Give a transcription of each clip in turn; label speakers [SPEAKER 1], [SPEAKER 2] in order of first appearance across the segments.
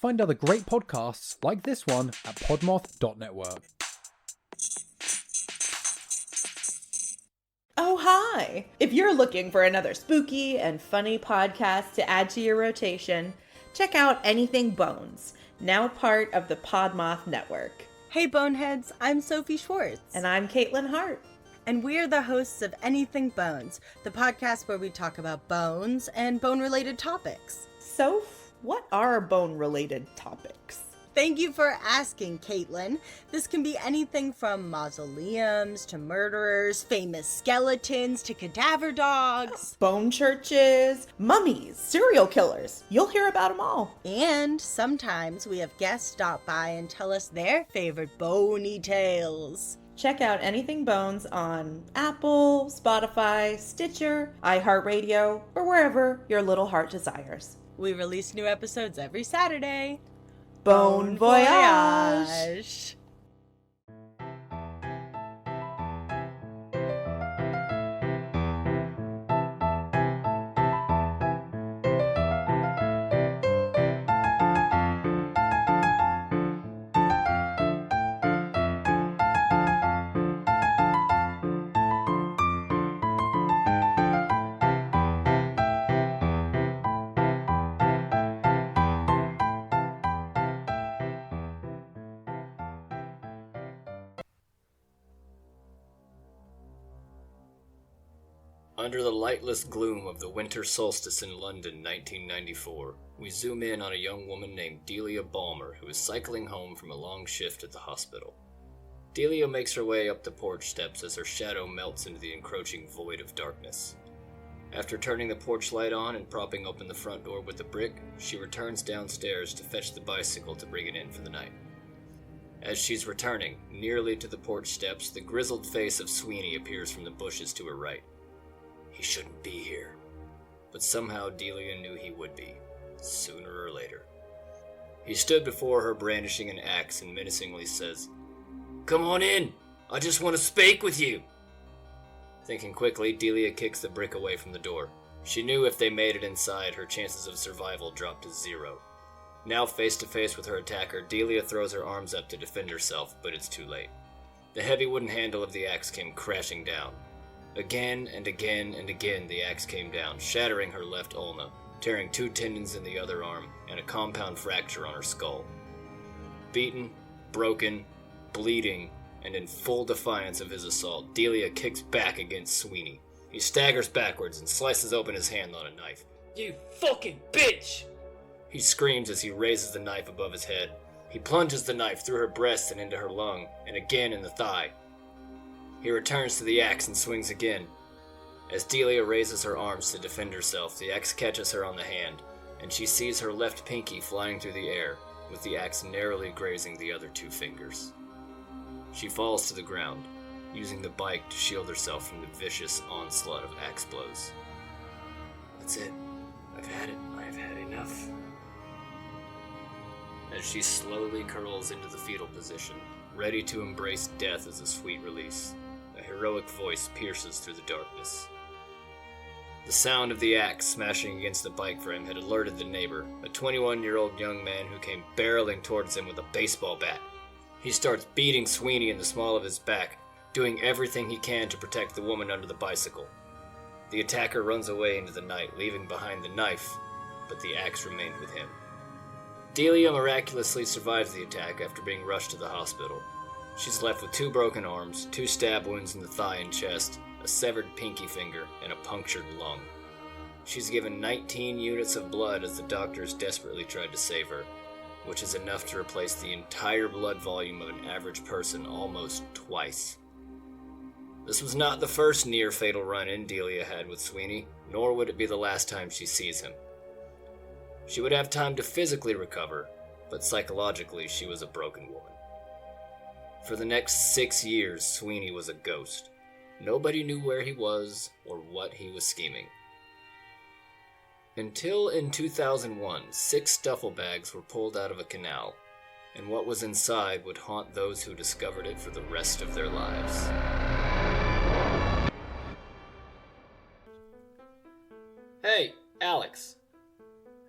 [SPEAKER 1] Find other great podcasts like this one at Podmoth.network.
[SPEAKER 2] Oh, hi! If you're looking for another spooky and funny podcast to add to your rotation, check out Anything Bones, now part of the Podmoth.network.
[SPEAKER 3] Hey Boneheads, I'm Sophie Schwartz.
[SPEAKER 2] And I'm Caitlin Hart.
[SPEAKER 3] And we're the hosts of Anything Bones, the podcast where we talk about bones and bone-related topics.
[SPEAKER 2] Soph, what are bone-related topics?
[SPEAKER 3] Thank you for asking, Caitlin. This can be anything from mausoleums to murderers, famous skeletons to cadaver dogs.
[SPEAKER 2] Bone churches, mummies, serial killers. You'll hear about them all.
[SPEAKER 3] And sometimes we have guests stop by and tell us their favorite bony tales.
[SPEAKER 2] Check out Anything Bones on Apple, Spotify, Stitcher, iHeartRadio, or wherever your little heart desires.
[SPEAKER 3] We release new episodes every Saturday.
[SPEAKER 2] Bon voyage!
[SPEAKER 4] Under the lightless gloom of the winter solstice in London, 1994, we zoom in on a young woman named Delia Balmer who is cycling home from a long shift at the hospital. Delia makes her way up the porch steps as her shadow melts into the encroaching void of darkness. After turning the porch light on and propping open the front door with a brick, she returns downstairs to fetch the bicycle to bring it in for the night. As she's returning, nearly to the porch steps, the grizzled face of Sweeney appears from the bushes to her right. He shouldn't be here. But somehow Delia knew he would be, sooner or later. He stood before her brandishing an axe and menacingly says, "Come on in! I just want to speak with you!" Thinking quickly, Delia kicks the brick away from the door. She knew if they made it inside, her chances of survival dropped to 0. Now face to face with her attacker, Delia throws her arms up to defend herself, but it's too late. The heavy wooden handle of the axe came crashing down. Again and again and again the axe came down, shattering her left ulna, tearing 2 tendons in the other arm, and a compound fracture on her skull. Beaten, broken, bleeding, and in full defiance of his assault, Delia kicks back against Sweeney. He staggers backwards and slices open his hand on a knife. "You fucking bitch!" He screams as he raises the knife above his head. He plunges the knife through her breast and into her lung, and again in the thigh. He returns to the axe and swings again. As Delia raises her arms to defend herself, the axe catches her on the hand, and she sees her left pinky flying through the air, with the axe narrowly grazing the other 2 fingers. She falls to the ground, using the bike to shield herself from the vicious onslaught of axe blows. "That's it. I've had it. I've had enough." As she slowly curls into the fetal position, ready to embrace death as a sweet release, a heroic voice pierces through the darkness. The sound of the axe smashing against the bike frame had alerted the neighbor, a 21-year-old young man who came barreling towards him with a baseball bat. He starts beating Sweeney in the small of his back, doing everything he can to protect the woman under the bicycle. The attacker runs away into the night, leaving behind the knife, but the axe remained with him. Delia miraculously survives the attack after being rushed to the hospital. She's left with 2 broken arms, 2 stab wounds in the thigh and chest, a severed pinky finger, and a punctured lung. She's given 19 units of blood as the doctors desperately tried to save her, which is enough to replace the entire blood volume of an average person almost twice. This was not the first near-fatal run-in Delia had with Sweeney, nor would it be the last time she sees him. She would have time to physically recover, but psychologically she was a broken woman. For the next 6 years, Sweeney was a ghost. Nobody knew where he was or what he was scheming. Until in 2001, 6 duffel bags were pulled out of a canal, and what was inside would haunt those who discovered it for the rest of their lives. Hey, Alex.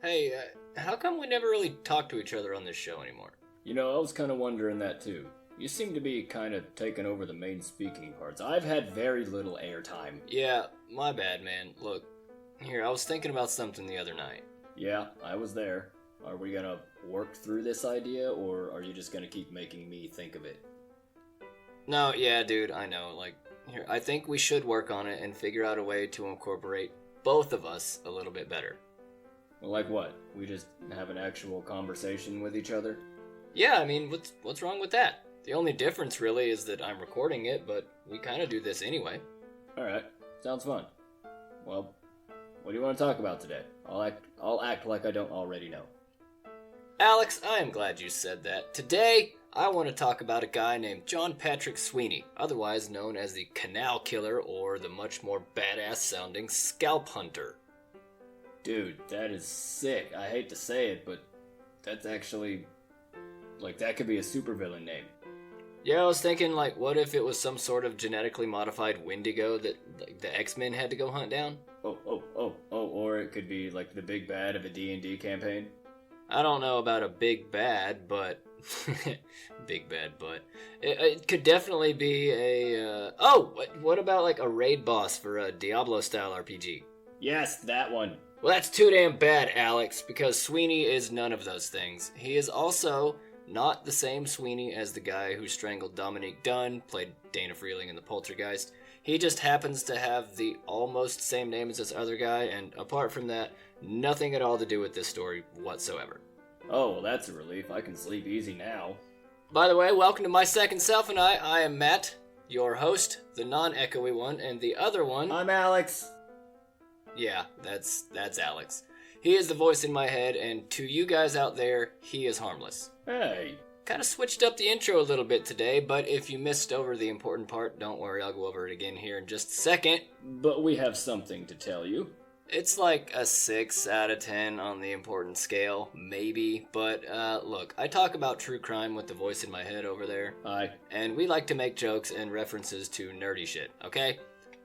[SPEAKER 4] Hey, how come we never really talk to each other on this show anymore?
[SPEAKER 5] You know, I was kind of wondering that too. You seem to be kind of taking over the main speaking parts. I've had very little airtime.
[SPEAKER 4] Yeah, my bad, man. Look, here, I was thinking about something the other night.
[SPEAKER 5] Yeah, I was there. Are we gonna work through this idea, or are you just gonna keep making me think of it?
[SPEAKER 4] No, yeah, dude, I know. Like, here, I think we should work on it and figure out a way to incorporate both of us a little bit better.
[SPEAKER 5] Well, like what? We just have an actual conversation with each other?
[SPEAKER 4] Yeah, I mean, what's wrong with that? The only difference really is that I'm recording it, but we kind of do this anyway.
[SPEAKER 5] Alright, sounds fun. Well, what do you want to talk about today? I'll act like I don't already know.
[SPEAKER 4] Alex, I am glad you said that. Today, I want to talk about a guy named John Patrick Sweeney, otherwise known as the Canal Killer or the much more badass sounding Scalp Hunter.
[SPEAKER 5] Dude, that is sick. I hate to say it, but that's actually... like, that could be a supervillain name.
[SPEAKER 4] Yeah, I was thinking, like, what if it was some sort of genetically modified Wendigo that like, the X-Men had to go hunt down?
[SPEAKER 5] Or it could be, like, the big bad of a D&D campaign.
[SPEAKER 4] I don't know about a big bad, but... big bad, but... It could definitely be a... what about, like, a raid boss for a Diablo-style RPG?
[SPEAKER 5] Yes, that one.
[SPEAKER 4] Well, that's too damn bad, Alex, because Sweeney is none of those things. He is also not the same Sweeney as the guy who strangled Dominique Dunn, played Dana Freeling in The Poltergeist. He just happens to have the almost same name as this other guy, and apart from that, nothing at all to do with this story whatsoever.
[SPEAKER 5] Oh, well, that's a relief. I can sleep easy now.
[SPEAKER 4] By the way, welcome to my second self and I am Matt, your host, the non-echoey one, and the other one...
[SPEAKER 5] I'm Alex.
[SPEAKER 4] Yeah, that's Alex. He is the voice in my head, and to you guys out there, he is harmless.
[SPEAKER 5] Hey.
[SPEAKER 4] Kind of switched up the intro a little bit today, but if you missed over the important part, don't worry, I'll go over it again here in just a second.
[SPEAKER 5] But we have something to tell you.
[SPEAKER 4] It's like a 6 out of 10 on the important scale, maybe, but look, I talk about true crime with the voice in my head over there.
[SPEAKER 5] Hi.
[SPEAKER 4] And we like to make jokes and references to nerdy shit, okay?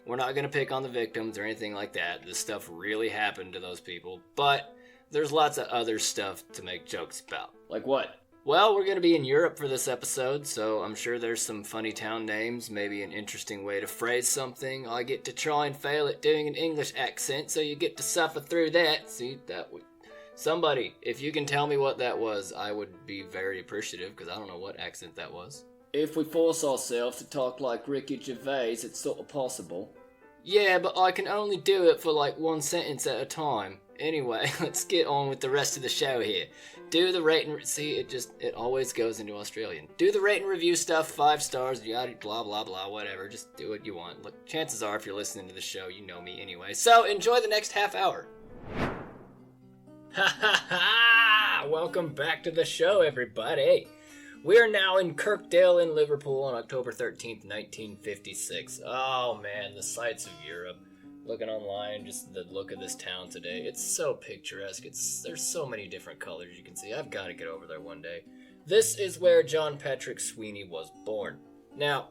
[SPEAKER 4] We're not gonna pick on the victims or anything like that. This stuff really happened to those people, but there's lots of other stuff to make jokes about.
[SPEAKER 5] Like what?
[SPEAKER 4] Well, we're gonna be in Europe for this episode, so I'm sure there's some funny town names, maybe an interesting way to phrase something. I get to try and fail at doing an English accent, so you get to suffer through that. See, that would... Somebody, if you can tell me what that was, I would be very appreciative, because I don't know what accent that was.
[SPEAKER 5] If we force ourselves to talk like Ricky Gervais, it's sort of possible.
[SPEAKER 4] Yeah, but I can only do it for like one sentence at a time. Anyway, let's get on with the rest of the show here. Do the rate and... See, it always goes into Australian. Do the rate and review stuff, 5 stars, yada, blah, blah, blah, whatever. Just do what you want. Look, chances are if you're listening to the show, you know me anyway. So, enjoy the next half hour. Ha ha ha! Welcome back to the show, everybody. We're now in Kirkdale in Liverpool on October 13th, 1956. Oh man, the sights of Europe. Looking online, just the look of this town today. It's so picturesque. There's so many different colors you can see. I've got to get over there one day. This is where John Patrick Sweeney was born. Now,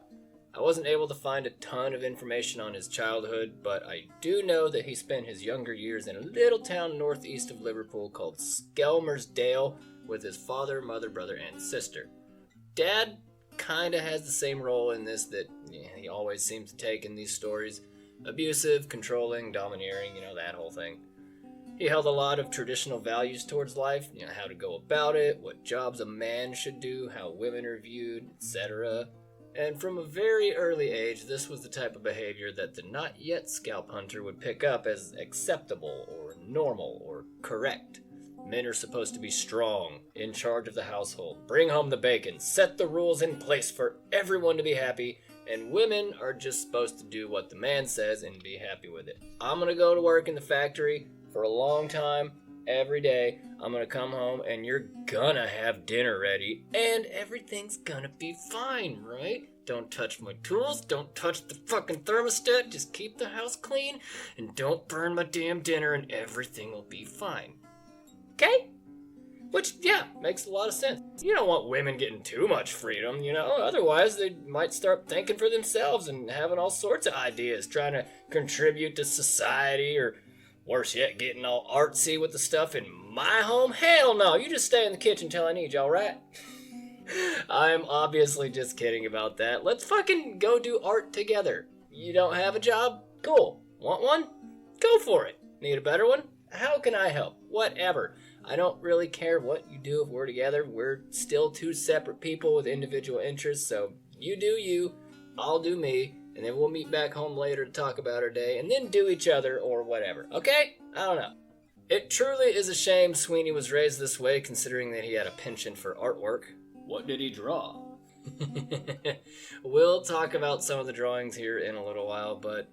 [SPEAKER 4] I wasn't able to find a ton of information on his childhood, but I do know that he spent his younger years in a little town northeast of Liverpool called Skelmersdale with his father, mother, brother, and sister. Dad kind of has the same role in this that he always seems to take in these stories. Abusive, controlling, domineering, that whole thing. He held a lot of traditional values towards life, how to go about it, what jobs a man should do, how women are viewed, etc. And from a very early age, this was the type of behavior that the not yet Scalp Hunter would pick up as acceptable or normal or correct. Men are supposed to be strong, in charge of the household, bring home the bacon, set the rules in place for everyone to be happy, and women are just supposed to do what the man says and be happy with it. I'm gonna go to work in the factory for a long time, every day. I'm gonna come home and you're gonna have dinner ready, and everything's gonna be fine, right? Don't touch my tools, don't touch the fucking thermostat, just keep the house clean, and don't burn my damn dinner, and everything will be fine. Okay? Which, yeah, makes a lot of sense. You don't want women getting too much freedom, otherwise they might start thinking for themselves and having all sorts of ideas, trying to contribute to society or Worse yet, getting all artsy with the stuff in my home? Hell no, you just stay in the kitchen till I need you, alright? I'm obviously just kidding about that. Let's fucking go do art together. You don't have a job? Cool. Want one? Go for it. Need a better one? How can I help? Whatever. I don't really care what you do if we're together. We're still two separate people with individual interests, so you do you, I'll do me, and then we'll meet back home later to talk about our day, and then do each other or whatever, okay? I don't know. It truly is a shame Sweeney was raised this way, considering that he had a penchant for artwork.
[SPEAKER 5] What did he draw?
[SPEAKER 4] We'll talk about some of the drawings here in a little while, but,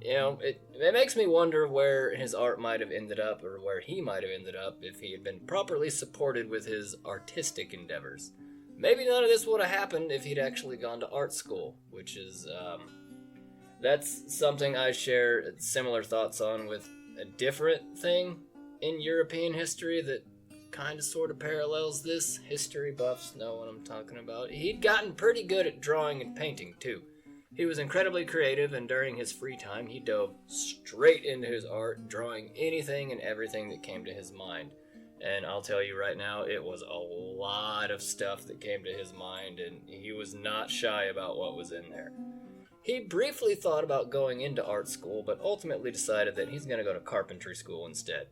[SPEAKER 4] it makes me wonder where his art might have ended up, or where he might have ended up if he had been properly supported with his artistic endeavors. Maybe none of this would have happened if he'd actually gone to art school, which is, that's something I share similar thoughts on with a different thing in European history that kind of sort of parallels this. History buffs know what I'm talking about. He'd gotten pretty good at drawing and painting, too. He was incredibly creative, and during his free time, he dove straight into his art, drawing anything and everything that came to his mind. And I'll tell you right now, it was a lot of stuff that came to his mind, and he was not shy about what was in there. He briefly thought about going into art school, but ultimately decided that he's going to go to carpentry school instead.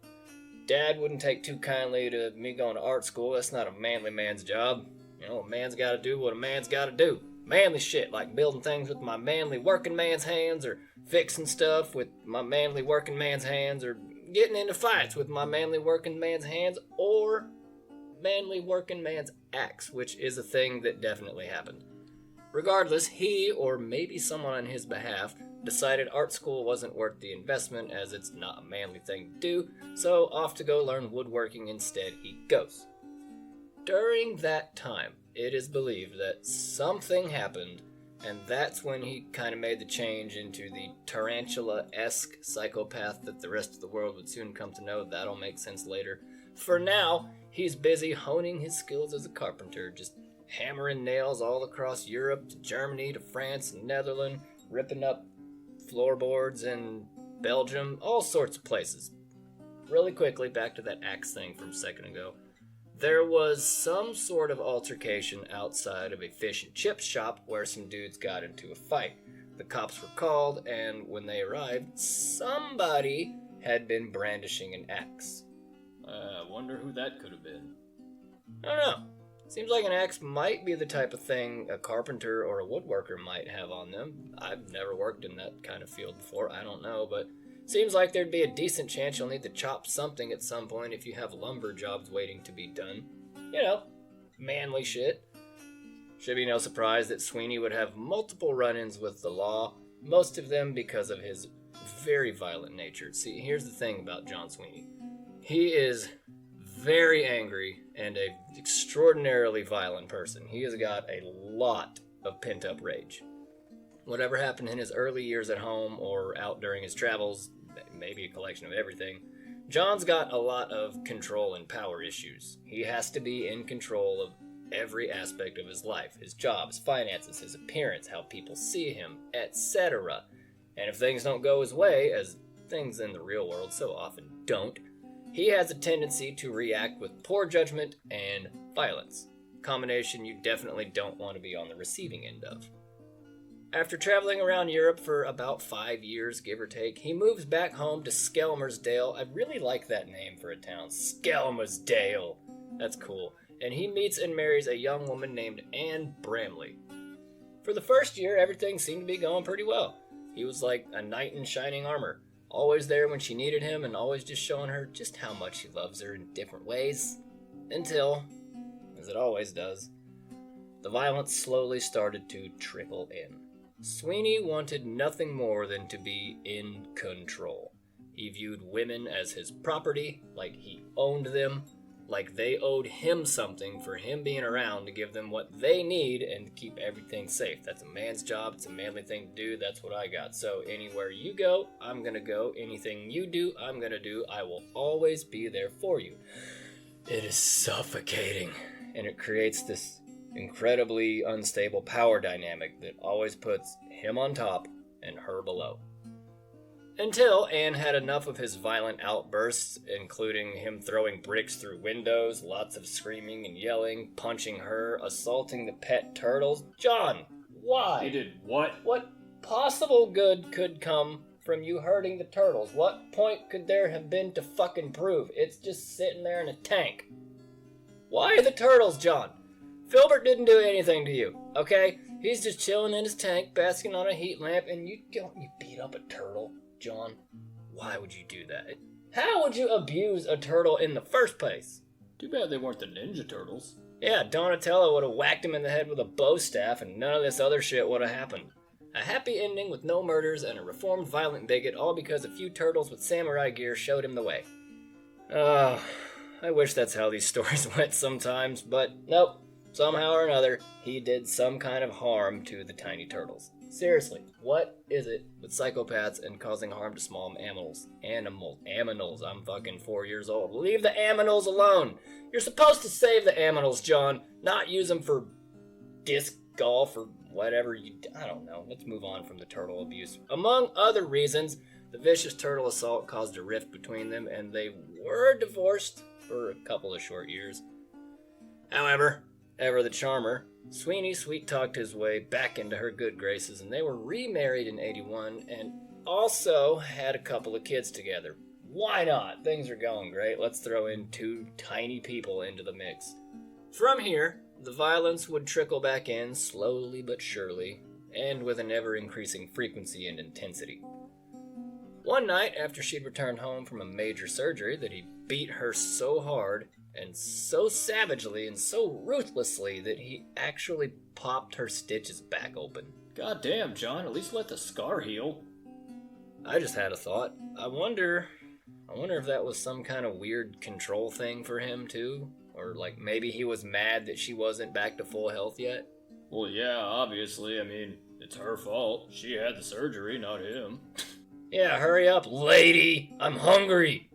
[SPEAKER 4] Dad wouldn't take too kindly to me going to art school. That's not a manly man's job. A man's got to do what a man's got to do. Manly shit, like building things with my manly working man's hands, or fixing stuff with my manly working man's hands, or getting into fights with my manly working man's hands, or manly working man's axe, which is a thing that definitely happened. Regardless, he, or maybe someone on his behalf, decided art school wasn't worth the investment as it's not a manly thing to do, so off to go learn woodworking instead he goes. During that time, it is believed that something happened, and that's when he kind of made the change into the tarantula-esque psychopath that the rest of the world would soon come to know. That'll make sense later. For now, he's busy honing his skills as a carpenter, just hammering nails all across Europe, to Germany, to France, and Netherlands, ripping up floorboards in Belgium, all sorts of places. Really quickly, back to that axe thing from a second ago. There was some sort of altercation outside of a fish and chip shop where some dudes got into a fight. The cops were called, and when they arrived, somebody had been brandishing an axe.
[SPEAKER 5] I wonder who that could have been.
[SPEAKER 4] I don't know. Seems like an axe might be the type of thing a carpenter or a woodworker might have on them. I've never worked in that kind of field before, I don't know, but seems like there'd be a decent chance you'll need to chop something at some point if you have lumber jobs waiting to be done. Manly shit. Should be no surprise that Sweeney would have multiple run-ins with the law, most of them because of his very violent nature. See, here's the thing about John Sweeney. He is very angry and an extraordinarily violent person. He has got a lot of pent-up rage. Whatever happened in his early years at home or out during his travels, maybe a collection of everything, John's got a lot of control and power issues. He has to be in control of every aspect of his life, his job, his finances, his appearance, how people see him, etc. And if things don't go his way, as things in the real world so often don't, he has a tendency to react with poor judgment and violence. Combination you definitely don't want to be on the receiving end of. After traveling around Europe for about 5 years, give or take, he moves back home to Skelmersdale. I really like that name for a town. Skelmersdale. That's cool. And he meets and marries a young woman named Anne Bramley. For the first year, everything seemed to be going pretty well. He was like a knight in shining armor, always there when she needed him and always just showing her just how much he loves her in different ways. Until, as it always does, the violence slowly started to trickle in. Sweeney wanted nothing more than to be in control. He viewed women as his property, like he owned them, like they owed him something for him being around to give them what they need and to keep everything safe. That's a man's job, it's a manly thing to do, that's what I got. So anywhere you go, I'm gonna go. Anything you do, I'm gonna do. I will always be there for you. It is suffocating, and it creates this incredibly unstable power dynamic that always puts him on top and her below. Until Anne had enough of his violent outbursts, including him throwing bricks through windows, lots of screaming and yelling, punching her, assaulting the pet turtles. John, why?
[SPEAKER 5] He did what?
[SPEAKER 4] What possible good could come from you hurting the turtles? What point could there have been to fucking prove? It's just sitting there in a tank. Why the turtles, John? Filbert didn't do anything to you, okay? He's just chilling in his tank, basking on a heat lamp, and you beat up a turtle, John. Why would you do that? How would you abuse a turtle in the first place?
[SPEAKER 5] Too bad they weren't the Ninja Turtles.
[SPEAKER 4] Yeah, Donatello would have whacked him in the head with a bow staff, and none of this other shit would have happened. A happy ending with no murders and a reformed violent bigot, all because a few turtles with samurai gear showed him the way. I wish that's how these stories went sometimes, but nope. Somehow or another, he did some kind of harm to the tiny turtles. Seriously, what is it with psychopaths and causing harm to small animals? Aminals. I'm fucking 4 years old. Leave the aminals alone. You're supposed to save the aminals, John, not use them for disc golf or whatever I don't know. Let's move on from the turtle abuse. Among other reasons, the vicious turtle assault caused a rift between them, and they were divorced for a couple of short years. However, ever the charmer, Sweeney sweet-talked his way back into her good graces, and they were remarried in 81 and also had a couple of kids together. Why not? Things are going great. Let's throw in 2 tiny people into the mix. From here, the violence would trickle back in slowly but surely, and with an ever-increasing frequency and intensity. One night, after she'd returned home from a major surgery, that he beat her so hard and so savagely and so ruthlessly that he actually popped her stitches back open.
[SPEAKER 5] God damn, John, at least let the scar heal.
[SPEAKER 4] I just had a thought. I wonder if that was some kind of weird control thing for him too, or like maybe he was mad that she wasn't back to full health yet.
[SPEAKER 5] Well, yeah, obviously. I mean, it's her fault. She had the surgery, not him.
[SPEAKER 4] Yeah, hurry up, lady! I'm hungry!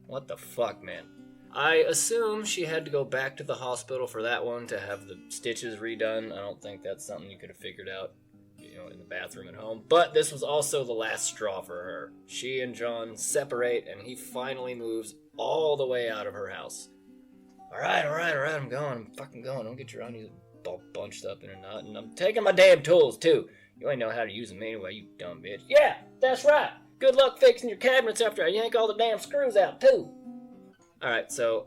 [SPEAKER 4] What the fuck, man? I assume she had to go back to the hospital for that one to have the stitches redone. I don't think that's something you could have figured out, in the bathroom at home. But this was also the last straw for her. She and John separate, and he finally moves all the way out of her house. All right, I'm going. I'm fucking going. Don't get your onions all bunched up in a knot. And I'm taking my damn tools, too. You ain't know how to use them anyway, you dumb bitch. Yeah, that's right. Good luck fixing your cabinets after I yank all the damn screws out, too. Alright, so,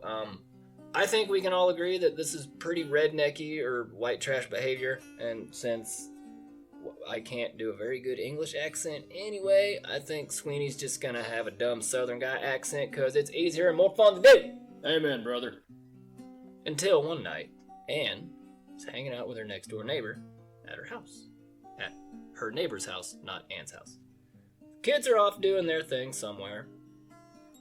[SPEAKER 4] I think we can all agree that this is pretty rednecky or white trash behavior, and since I can't do a very good English accent anyway, I think Sweeney's just gonna have a dumb southern guy accent because it's easier and more fun to do.
[SPEAKER 5] Amen, brother.
[SPEAKER 4] Until one night, Anne was hanging out with her next door neighbor at her house. At her neighbor's house, not Anne's house. Kids are off doing their thing somewhere,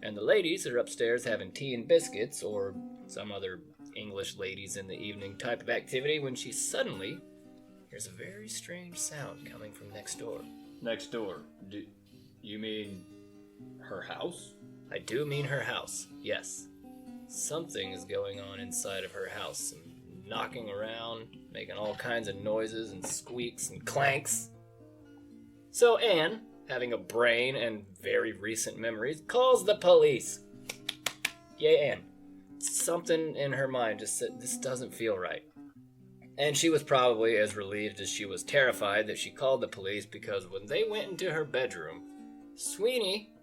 [SPEAKER 4] and the ladies are upstairs having tea and biscuits, or some other English ladies in the evening type of activity, when she suddenly hears a very strange sound coming from next door.
[SPEAKER 5] Next door? Do you mean her house?
[SPEAKER 4] I do mean her house, yes. Something is going on inside of her house, and knocking around, making all kinds of noises and squeaks and clanks. So Anne, having a brain and very recent memories, calls the police. Yay, Anne. Something in her mind just said, this doesn't feel right. And she was probably as relieved as she was terrified that she called the police, because when they went into her bedroom, Sweeney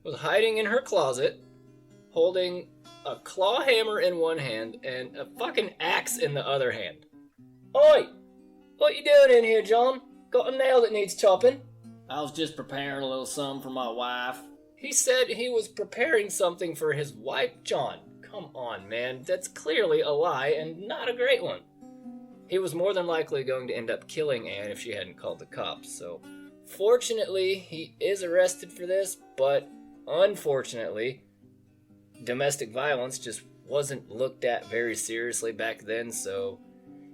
[SPEAKER 4] was hiding in her closet, holding a claw hammer in one hand and a fucking axe in the other hand. Oi! What you doing in here, John? Got a nail that needs chopping?
[SPEAKER 5] I was just preparing a little something for my wife.
[SPEAKER 4] He said he was preparing something for his wife, John. Come on, man. That's clearly a lie and not a great one. He was more than likely going to end up killing Anne if she hadn't called the cops, so fortunately he is arrested for this, but unfortunately, domestic violence just wasn't looked at very seriously back then, so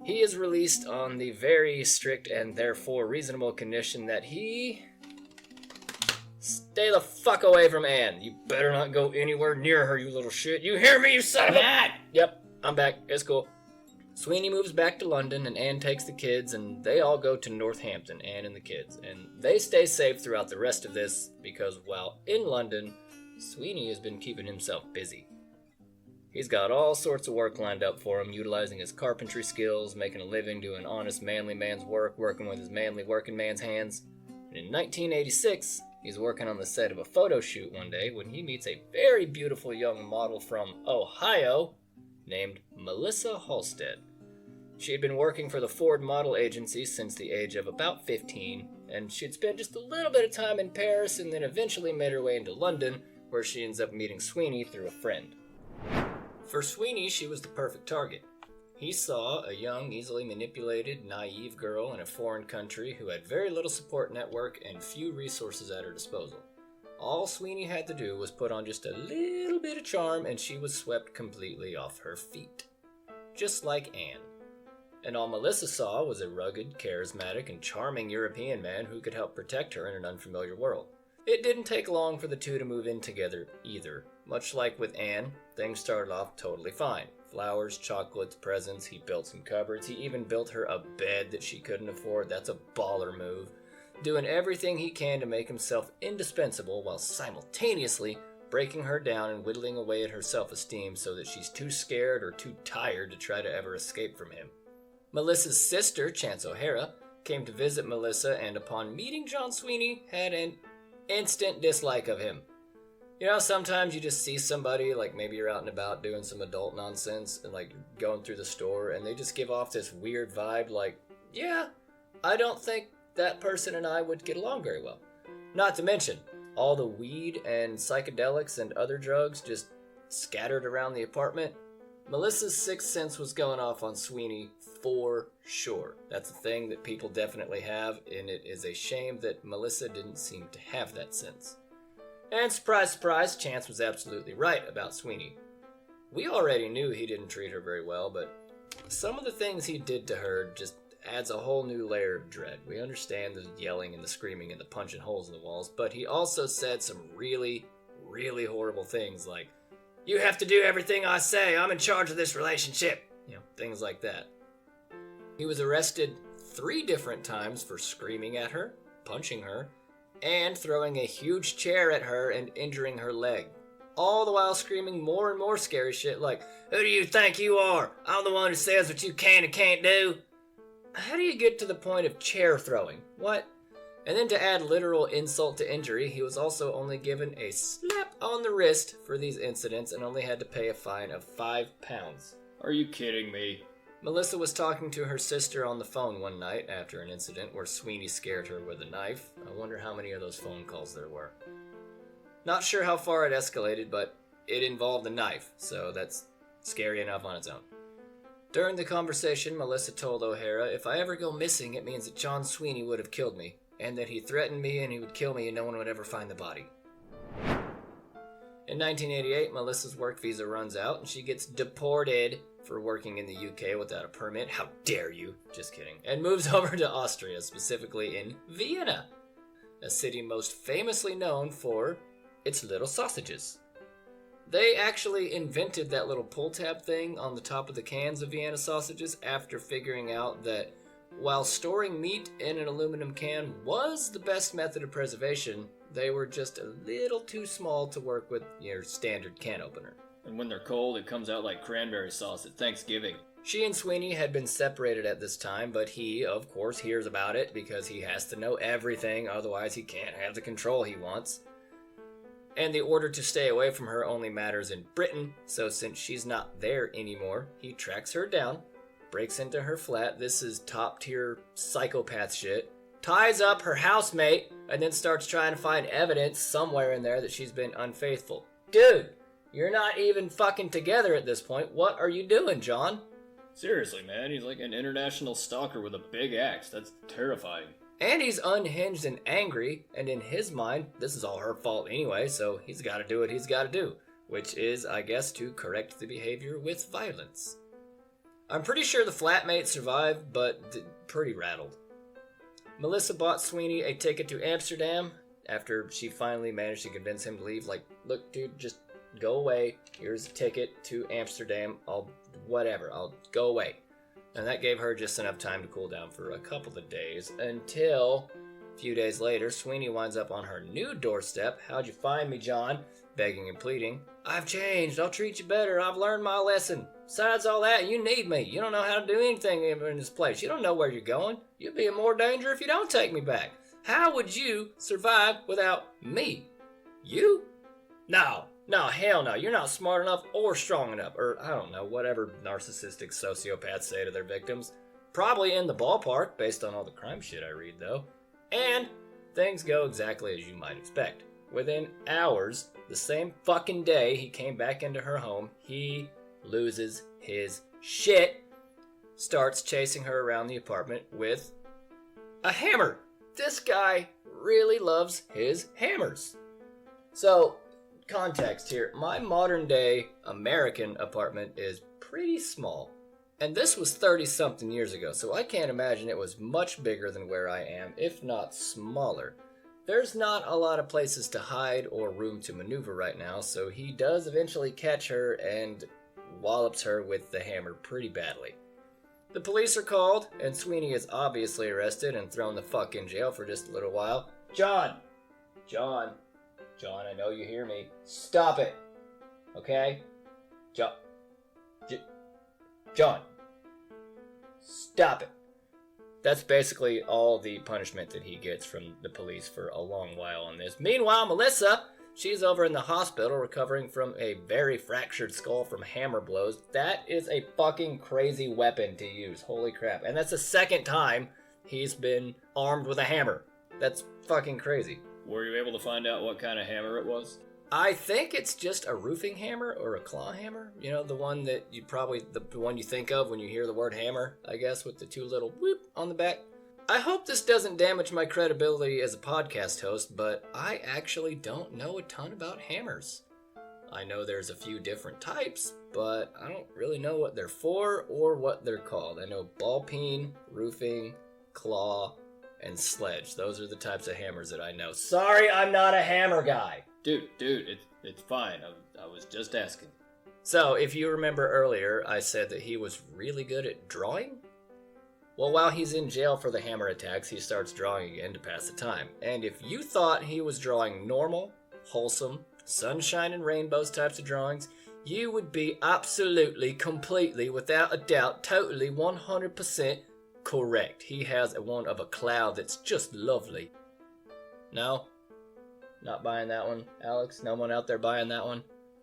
[SPEAKER 4] he is released on the very strict and therefore reasonable condition that he stay the fuck away from Anne. You better not go anywhere near her, you little shit. You hear me, you son of a...
[SPEAKER 5] Matt!
[SPEAKER 4] Yep, I'm back. It's cool. Sweeney moves back to London, and Anne takes the kids, and they all go to Northampton, Anne and the kids. And they stay safe throughout the rest of this because while in London, Sweeney has been keeping himself busy. He's got all sorts of work lined up for him, utilizing his carpentry skills, making a living doing honest manly man's work, working with his manly working man's hands. And in 1986, he's working on the set of a photo shoot one day when he meets a very beautiful young model from Ohio named Melissa Halstead. She had been working for the Ford Model Agency since the age of about 15, and she'd spent just a little bit of time in Paris and then eventually made her way into London, where she ends up meeting Sweeney through a friend. For Sweeney, she was the perfect target. He saw a young, easily manipulated, naive girl in a foreign country who had very little support network and few resources at her disposal. All Sweeney had to do was put on just a little bit of charm and she was swept completely off her feet. Just like Anne. And all Melissa saw was a rugged, charismatic, and charming European man who could help protect her in an unfamiliar world. It didn't take long for the two to move in together either. Much like with Anne, things started off totally fine. Flowers, chocolates, presents, he built some cupboards, he even built her a bed that she couldn't afford. That's a baller move. Doing everything he can to make himself indispensable while simultaneously breaking her down and whittling away at her self-esteem so that she's too scared or too tired to try to ever escape from him. Melissa's sister, Chance O'Hara, came to visit Melissa and upon meeting John Sweeney had an instant dislike of him. You know, sometimes you just see somebody, like maybe you're out and about doing some adult nonsense and like going through the store and they just give off this weird vibe like, yeah, I don't think that person and I would get along very well. Not to mention all the weed and psychedelics and other drugs just scattered around the apartment. Melissa's sixth sense was going off on Sweeney for sure. That's a thing that people definitely have, and it is a shame that Melissa didn't seem to have that sense. And surprise, surprise, Chance was absolutely right about Sweeney. We already knew he didn't treat her very well, but some of the things he did to her just adds a whole new layer of dread. We understand the yelling and the screaming and the punching holes in the walls, but he also said some really, really horrible things like, "You have to do everything I say, I'm in charge of this relationship." You know, things like that. He was arrested 3 different times for screaming at her, punching her, and throwing a huge chair at her and injuring her leg. All the while screaming more and more scary shit like, "Who do you think you are? I'm the one who says what you can and can't do." How do you get to the point of chair throwing? What? And then to add literal insult to injury, he was also only given a slap on the wrist for these incidents and only had to pay a fine of £5.
[SPEAKER 5] Are you kidding me?
[SPEAKER 4] Melissa was talking to her sister on the phone one night after an incident where Sweeney scared her with a knife. I wonder how many of those phone calls there were. Not sure how far it escalated, but it involved a knife, so that's scary enough on its own. During the conversation, Melissa told O'Hara, "If I ever go missing, it means that John Sweeney would have killed me, and that he threatened me and he would kill me and no one would ever find the body." In 1988, Melissa's work visa runs out and she gets deported for working in the UK without a permit. How dare you? Just kidding. And moves over to Austria, specifically in Vienna, a city most famously known for its little sausages. They actually invented that little pull tab thing on the top of the cans of Vienna sausages after figuring out that while storing meat in an aluminum can was the best method of preservation, they were just a little too small to work with your standard can opener.
[SPEAKER 5] And when they're cold, it comes out like cranberry sauce at Thanksgiving.
[SPEAKER 4] She and Sweeney had been separated at this time, but he, of course, hears about it because he has to know everything, otherwise he can't have the control he wants. And the order to stay away from her only matters in Britain, so since she's not there anymore, he tracks her down, breaks into her flat, this is top-tier psychopath shit, ties up her housemate, and then starts trying to find evidence somewhere in there that she's been unfaithful. Dude, you're not even fucking together at this point. What are you doing, John?
[SPEAKER 5] Seriously, man, he's like an international stalker with a big axe. That's terrifying.
[SPEAKER 4] And he's unhinged and angry, and in his mind, this is all her fault anyway, so he's got to do what he's got to do, which is, I guess, to correct the behavior with violence. I'm pretty sure the flatmate survived, but pretty rattled. Melissa bought Sweeney a ticket to Amsterdam after she finally managed to convince him to leave. Like, look, dude, just go away. Here's a ticket to Amsterdam. I'll go away. And that gave her just enough time to cool down for a couple of days until a few days later, Sweeney winds up on her new doorstep. "How'd you find me, John?" Begging and pleading. "I've changed. I'll treat you better. I've learned my lesson. Besides all that, you need me. You don't know how to do anything in this place. You don't know where you're going. You'll be in more danger if you don't take me back. How would you survive without me? You? No, hell no. You're not smart enough or strong enough." Or, I don't know, whatever narcissistic sociopaths say to their victims. Probably in the ballpark, based on all the crime shit I read, though. And things go exactly as you might expect. Within hours, the same fucking day he came back into her home, he loses his shit, starts chasing her around the apartment with a hammer. This guy really loves his hammers. So, context here. My modern day American apartment is pretty small. And this was 30-something years ago, so I can't imagine it was much bigger than where I am, if not smaller. There's not a lot of places to hide or room to maneuver right now, so he does eventually catch her and wallops her with the hammer pretty badly. The police are called, and Sweeney is obviously arrested and thrown the fuck in jail for just a little while. John, I know you hear me. Stop it, okay? John, stop it. That's basically all the punishment that he gets from the police for a long while on this. Meanwhile, Melissa, she's over in the hospital recovering from a very fractured skull from hammer blows. That is a fucking crazy weapon to use. Holy crap. And that's the second time he's been armed with a hammer. That's fucking crazy.
[SPEAKER 5] Were you able to find out what kind of hammer it was?
[SPEAKER 4] I think it's just a roofing hammer or a claw hammer. You know, the one that you probably, the one you think of when you hear the word hammer, I guess, with the two little whoop on the back. I hope this doesn't damage my credibility as a podcast host, but I actually don't know a ton about hammers. I know there's a few different types, but I don't really know what they're for or what they're called. I know ball peen, roofing, claw, and sledge. Those are the types of hammers that I know. Sorry, I'm not a hammer guy.
[SPEAKER 5] Dude, it's fine. I was just asking.
[SPEAKER 4] So, if you remember earlier, I said that he was really good at drawing? Well, while he's in jail for the hammer attacks, he starts drawing again to pass the time. And if you thought he was drawing normal, wholesome, sunshine and rainbows types of drawings, you would be absolutely, completely, without a doubt, totally, 100% correct. He has one of a cloud that's just lovely. No? Not buying that one, Alex? No one out there buying that one?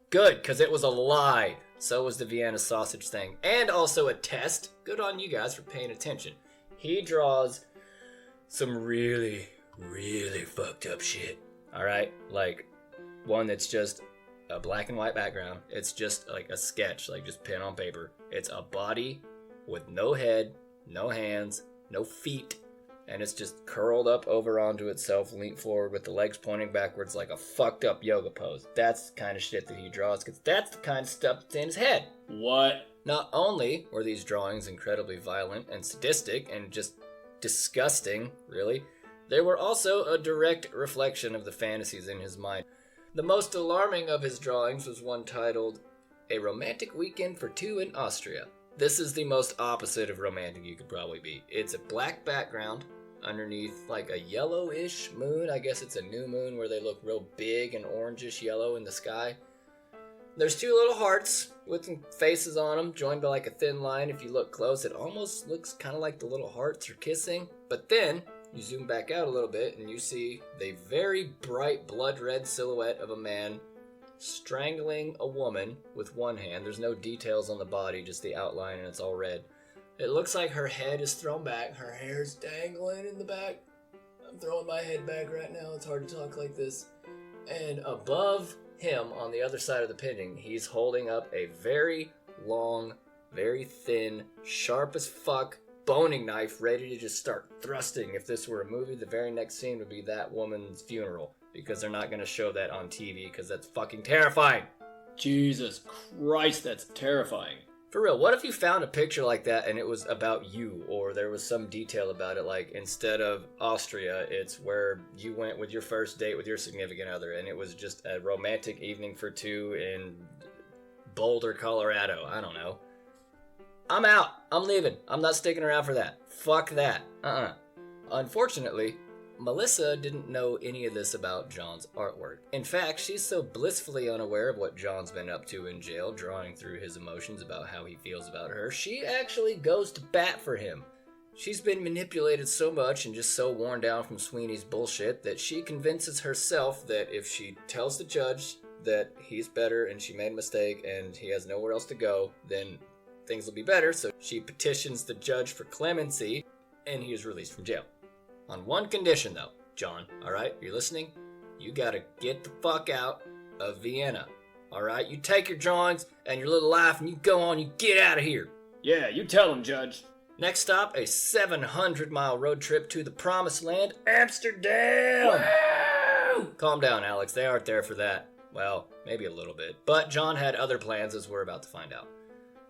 [SPEAKER 4] Good, because it was a lie. So was the Vienna sausage thing. And also a test. Good on you guys for paying attention. He draws some really, really fucked up shit. Alright? Like, one that's just a black and white background. It's just like a sketch, like just pen on paper. It's a body with no head, no hands, no feet. And it's just curled up over onto itself, leaned forward with the legs pointing backwards like a fucked up yoga pose. That's the kind of shit that he draws, because that's the kind of stuff that's in his head.
[SPEAKER 5] What?
[SPEAKER 4] Not only were these drawings incredibly violent and sadistic and just disgusting, really, they were also a direct reflection of the fantasies in his mind. The most alarming of his drawings was one titled, "A Romantic Weekend for Two in Austria." This is the most opposite of romantic you could probably be. It's a black background underneath like a yellowish moon. I guess it's a new moon where they look real big and orangish yellow in the sky. There's two little hearts with some faces on them, joined by like a thin line. If you look close, it almost looks kind of like the little hearts are kissing. But then you zoom back out a little bit and you see the very bright blood red silhouette of a man strangling a woman with one hand. There's no details on the body, just the outline, and it's all red. It looks like her head is thrown back. Her hair's dangling in the back. I'm throwing my head back right now. It's hard to talk like this. And above him, on the other side of the painting, he's holding up a very long, very thin, sharp as fuck boning knife ready to just start thrusting. If this were a movie, the very next scene would be that woman's funeral, because they're not going to show that on TV because that's fucking terrifying.
[SPEAKER 5] Jesus Christ, that's terrifying.
[SPEAKER 4] For real, what if you found a picture like that and it was about you, or there was some detail about it, like instead of Austria, it's where you went with your first date with your significant other, and it was just a romantic evening for two in Boulder, Colorado. I don't know. I'm out. I'm leaving. I'm not sticking around for that. Fuck that. Unfortunately, Melissa didn't know any of this about John's artwork. In fact, she's so blissfully unaware of what John's been up to in jail, drawing through his emotions about how he feels about her, she actually goes to bat for him. She's been manipulated so much and just so worn down from Sweeney's bullshit that she convinces herself that if she tells the judge that he's better and she made a mistake and he has nowhere else to go, then things will be better. So she petitions the judge for clemency and he is released from jail. On one condition though, John, alright, you're listening? You gotta get the fuck out of Vienna. Alright, you take your drawings and your little life and you go on, you get out of here.
[SPEAKER 5] Yeah, you tell him, Judge.
[SPEAKER 4] Next stop, a 700-mile road trip to the promised land, Amsterdam! Woo! Calm down, Alex. They aren't there for that. Well, maybe a little bit. But John had other plans, as we're about to find out.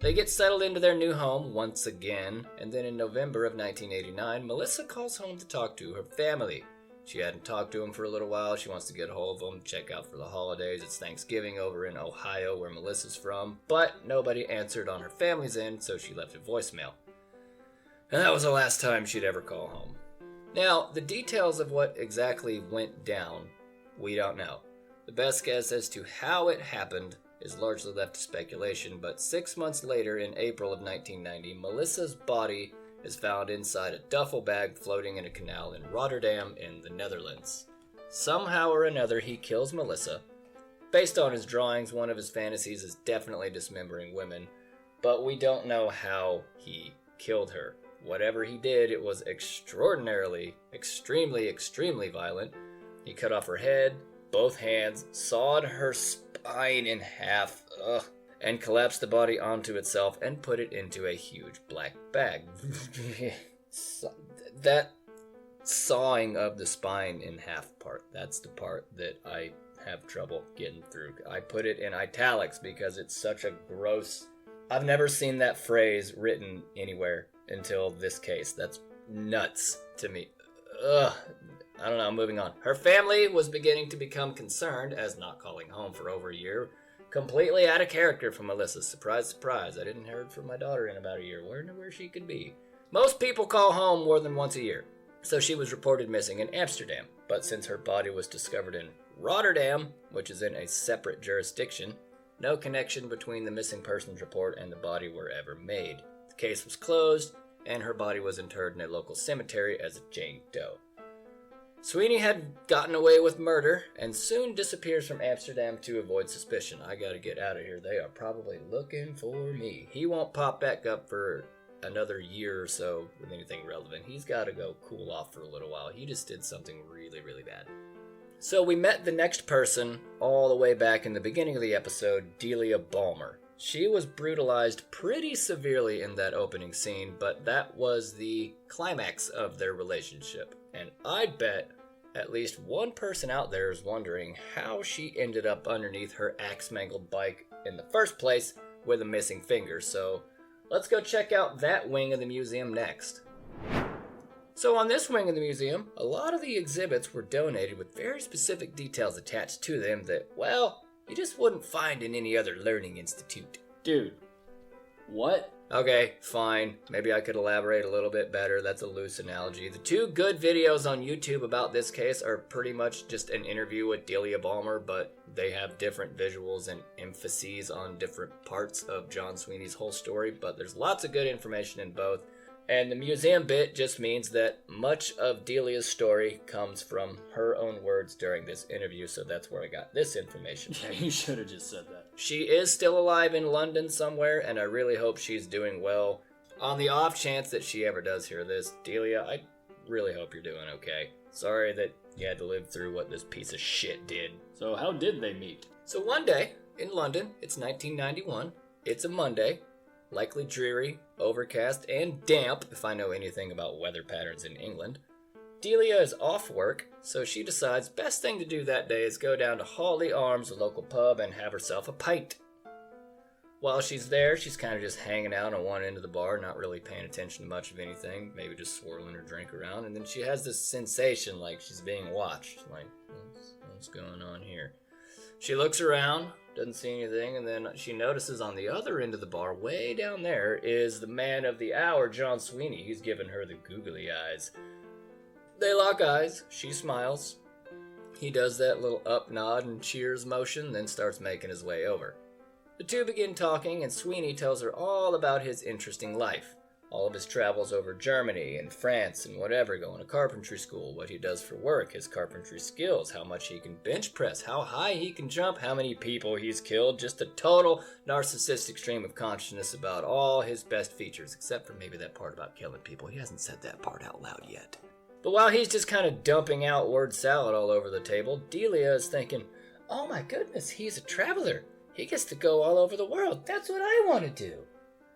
[SPEAKER 4] They get settled into their new home once again, and then in November of 1989, Melissa calls home to talk to her family. She hadn't talked to them for a little while. She wants to get a hold of them, check out for the holidays. It's Thanksgiving over in Ohio, where Melissa's from. But nobody answered on her family's end, so she left a voicemail. And that was the last time she'd ever call home. Now, the details of what exactly went down, we don't know. The best guess as to how it happened is largely left to speculation, but 6 months later, in April of 1990, Melissa's body is found inside a duffel bag floating in a canal in Rotterdam in the Netherlands. Somehow or another, he kills Melissa. Based on his drawings, one of his fantasies is definitely dismembering women, but we don't know how he killed her. Whatever he did, it was extraordinarily, extremely violent. He cut off her head, both hands, sawed her spine in half, and collapsed the body onto itself and put it into a huge black bag. That sawing of the spine in half part, that's the part that I have trouble getting through. I put it in italics because it's such a gross... I've never seen that phrase written anywhere until this case. That's nuts to me. I don't know, moving on. Her family was beginning to become concerned, as not calling home for over a year, completely out of character for Melissa. Surprise, surprise. I didn't hear from my daughter in about a year. Where she could be. Most people call home more than once a year. So she was reported missing in Amsterdam. But since her body was discovered in Rotterdam, which is in a separate jurisdiction, no connection between the missing persons report and the body were ever made. The case was closed, and her body was interred in a local cemetery as a Jane Doe. Sweeney had gotten away with murder, and soon disappears from Amsterdam to avoid suspicion. I gotta get out of here. They are probably looking for me. He won't pop back up for another year or so with anything relevant. He's gotta go cool off for a little while. He just did something really bad. So we met the next person all the way back in the beginning of the episode, Delia Balmer. She was brutalized pretty severely in that opening scene, but that was the climax of their relationship. And I'd bet at least one person out there is wondering how she ended up underneath her axe-mangled bike in the first place with a missing finger. So let's go check out that wing of the museum next. So on this wing of the museum, a lot of the exhibits were donated with very specific details attached to them that, well, you just wouldn't find in any other learning institute.
[SPEAKER 5] Dude, what?
[SPEAKER 4] Okay, fine. Maybe I could elaborate a little bit better. That's a loose analogy. The two good videos on YouTube about this case are pretty much just an interview with Delia Balmer, but they have different visuals and emphases on different parts of John Sweeney's whole story, but there's lots of good information in both. And the museum bit just means that much of Delia's story comes from her own words during this interview, so that's where I got this information.
[SPEAKER 5] Yeah, you should have just said that.
[SPEAKER 4] She is still alive in London somewhere, and I really hope she's doing well. On the off chance that she ever does hear this, Delia, I really hope you're doing okay. Sorry that you had to live through what this piece of shit did.
[SPEAKER 5] So how did they meet?
[SPEAKER 4] So one day, in London, it's 1991, it's a Monday, likely dreary, overcast, and damp, if I know anything about weather patterns in England. Delia is off work, so she decides best thing to do that day is go down to Hawley Arms, a local pub, and have herself a pint. While she's there, she's kind of just hanging out on one end of the bar, not really paying attention to much of anything, maybe just swirling her drink around, and then she has this sensation like she's being watched, like, what's going on here? She looks around, doesn't see anything, and then she notices on the other end of the bar, way down there, is the man of the hour, John Sweeney. He's giving her the googly eyes. They lock eyes. She smiles. He does that little up nod and cheers motion, then starts making his way over. The two begin talking, and Sweeney tells her all about his interesting life. All of his travels over Germany and France and whatever, going to carpentry school, what he does for work, his carpentry skills, how much he can bench press, how high he can jump, how many people he's killed, just a total narcissistic stream of consciousness about all his best features, except for maybe that part about killing people. He hasn't said that part out loud yet. But while he's just kind of dumping out word salad all over the table, Delia is thinking, oh my goodness, he's a traveler. He gets to go all over the world. That's what I want to do.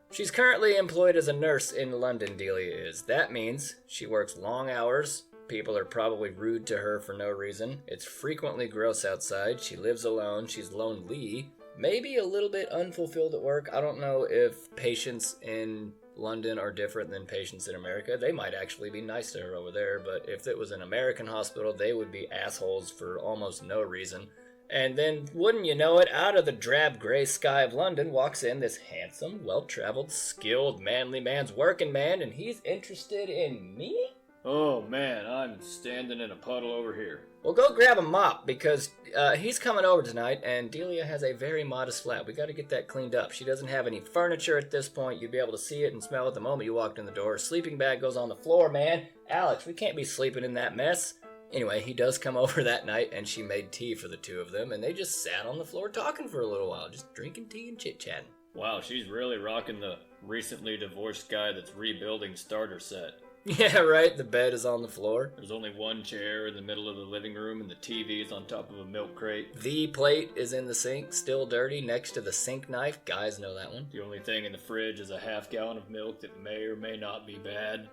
[SPEAKER 4] She's currently employed as a nurse in London, Delia is. That means she works long hours. People are probably rude to her for no reason. It's frequently gross outside. She lives alone. She's lonely. Maybe a little bit unfulfilled at work. I don't know if patients in London are different than patients in America. They might actually be nice to her over there, but if it was an American hospital, they would be assholes for almost no reason. And then, wouldn't you know it, out of the drab gray sky of London walks in this handsome, well-traveled, skilled, manly man's working man, and he's interested in me?
[SPEAKER 5] Oh man, I'm standing in a puddle over here.
[SPEAKER 4] Well, go grab a mop, because he's coming over tonight, and Delia has a very modest flat. We gotta get that cleaned up. She doesn't have any furniture at this point. You'd be able to see it and smell it the moment you walked in the door. Her sleeping bag goes on the floor, man. Alex, we can't be sleeping in that mess. Anyway, he does come over that night, and she made tea for the two of them, and they just sat on the floor talking for a little while, just drinking tea and chit-chatting.
[SPEAKER 5] Wow, she's really rocking the recently divorced guy that's rebuilding starter set.
[SPEAKER 4] Yeah, right, the bed is on the floor.
[SPEAKER 5] There's only one chair in the middle of the living room, and the TV is on top of a milk crate.
[SPEAKER 4] The plate is in the sink, still dirty, next to the sink knife. Guys know that one.
[SPEAKER 5] The only thing in the fridge is a half-gallon of milk that may or may not be bad.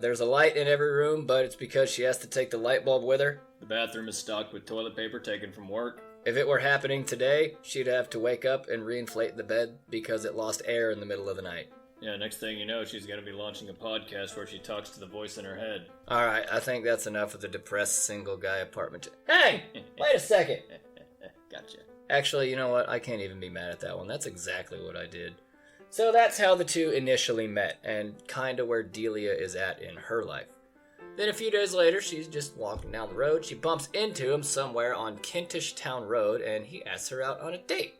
[SPEAKER 4] There's a light in every room, but it's because she has to take the light bulb with her.
[SPEAKER 5] The bathroom is stocked with toilet paper taken from work.
[SPEAKER 4] If it were happening today, she'd have to wake up and reinflate the bed because it lost air in the middle of the night.
[SPEAKER 5] Yeah, next thing you know, she's going to be launching a podcast where she talks to the voice in her head.
[SPEAKER 4] Alright, I think that's enough of the depressed single guy apartment. Hey! Wait a second!
[SPEAKER 5] Gotcha.
[SPEAKER 4] Actually, you know what? I can't even be mad at that one. That's exactly what I did. So that's how the two initially met, and kinda where Delia is at in her life. Then a few days later, she's just walking down the road. She bumps into him somewhere on Kentish Town Road, and he asks her out on a date.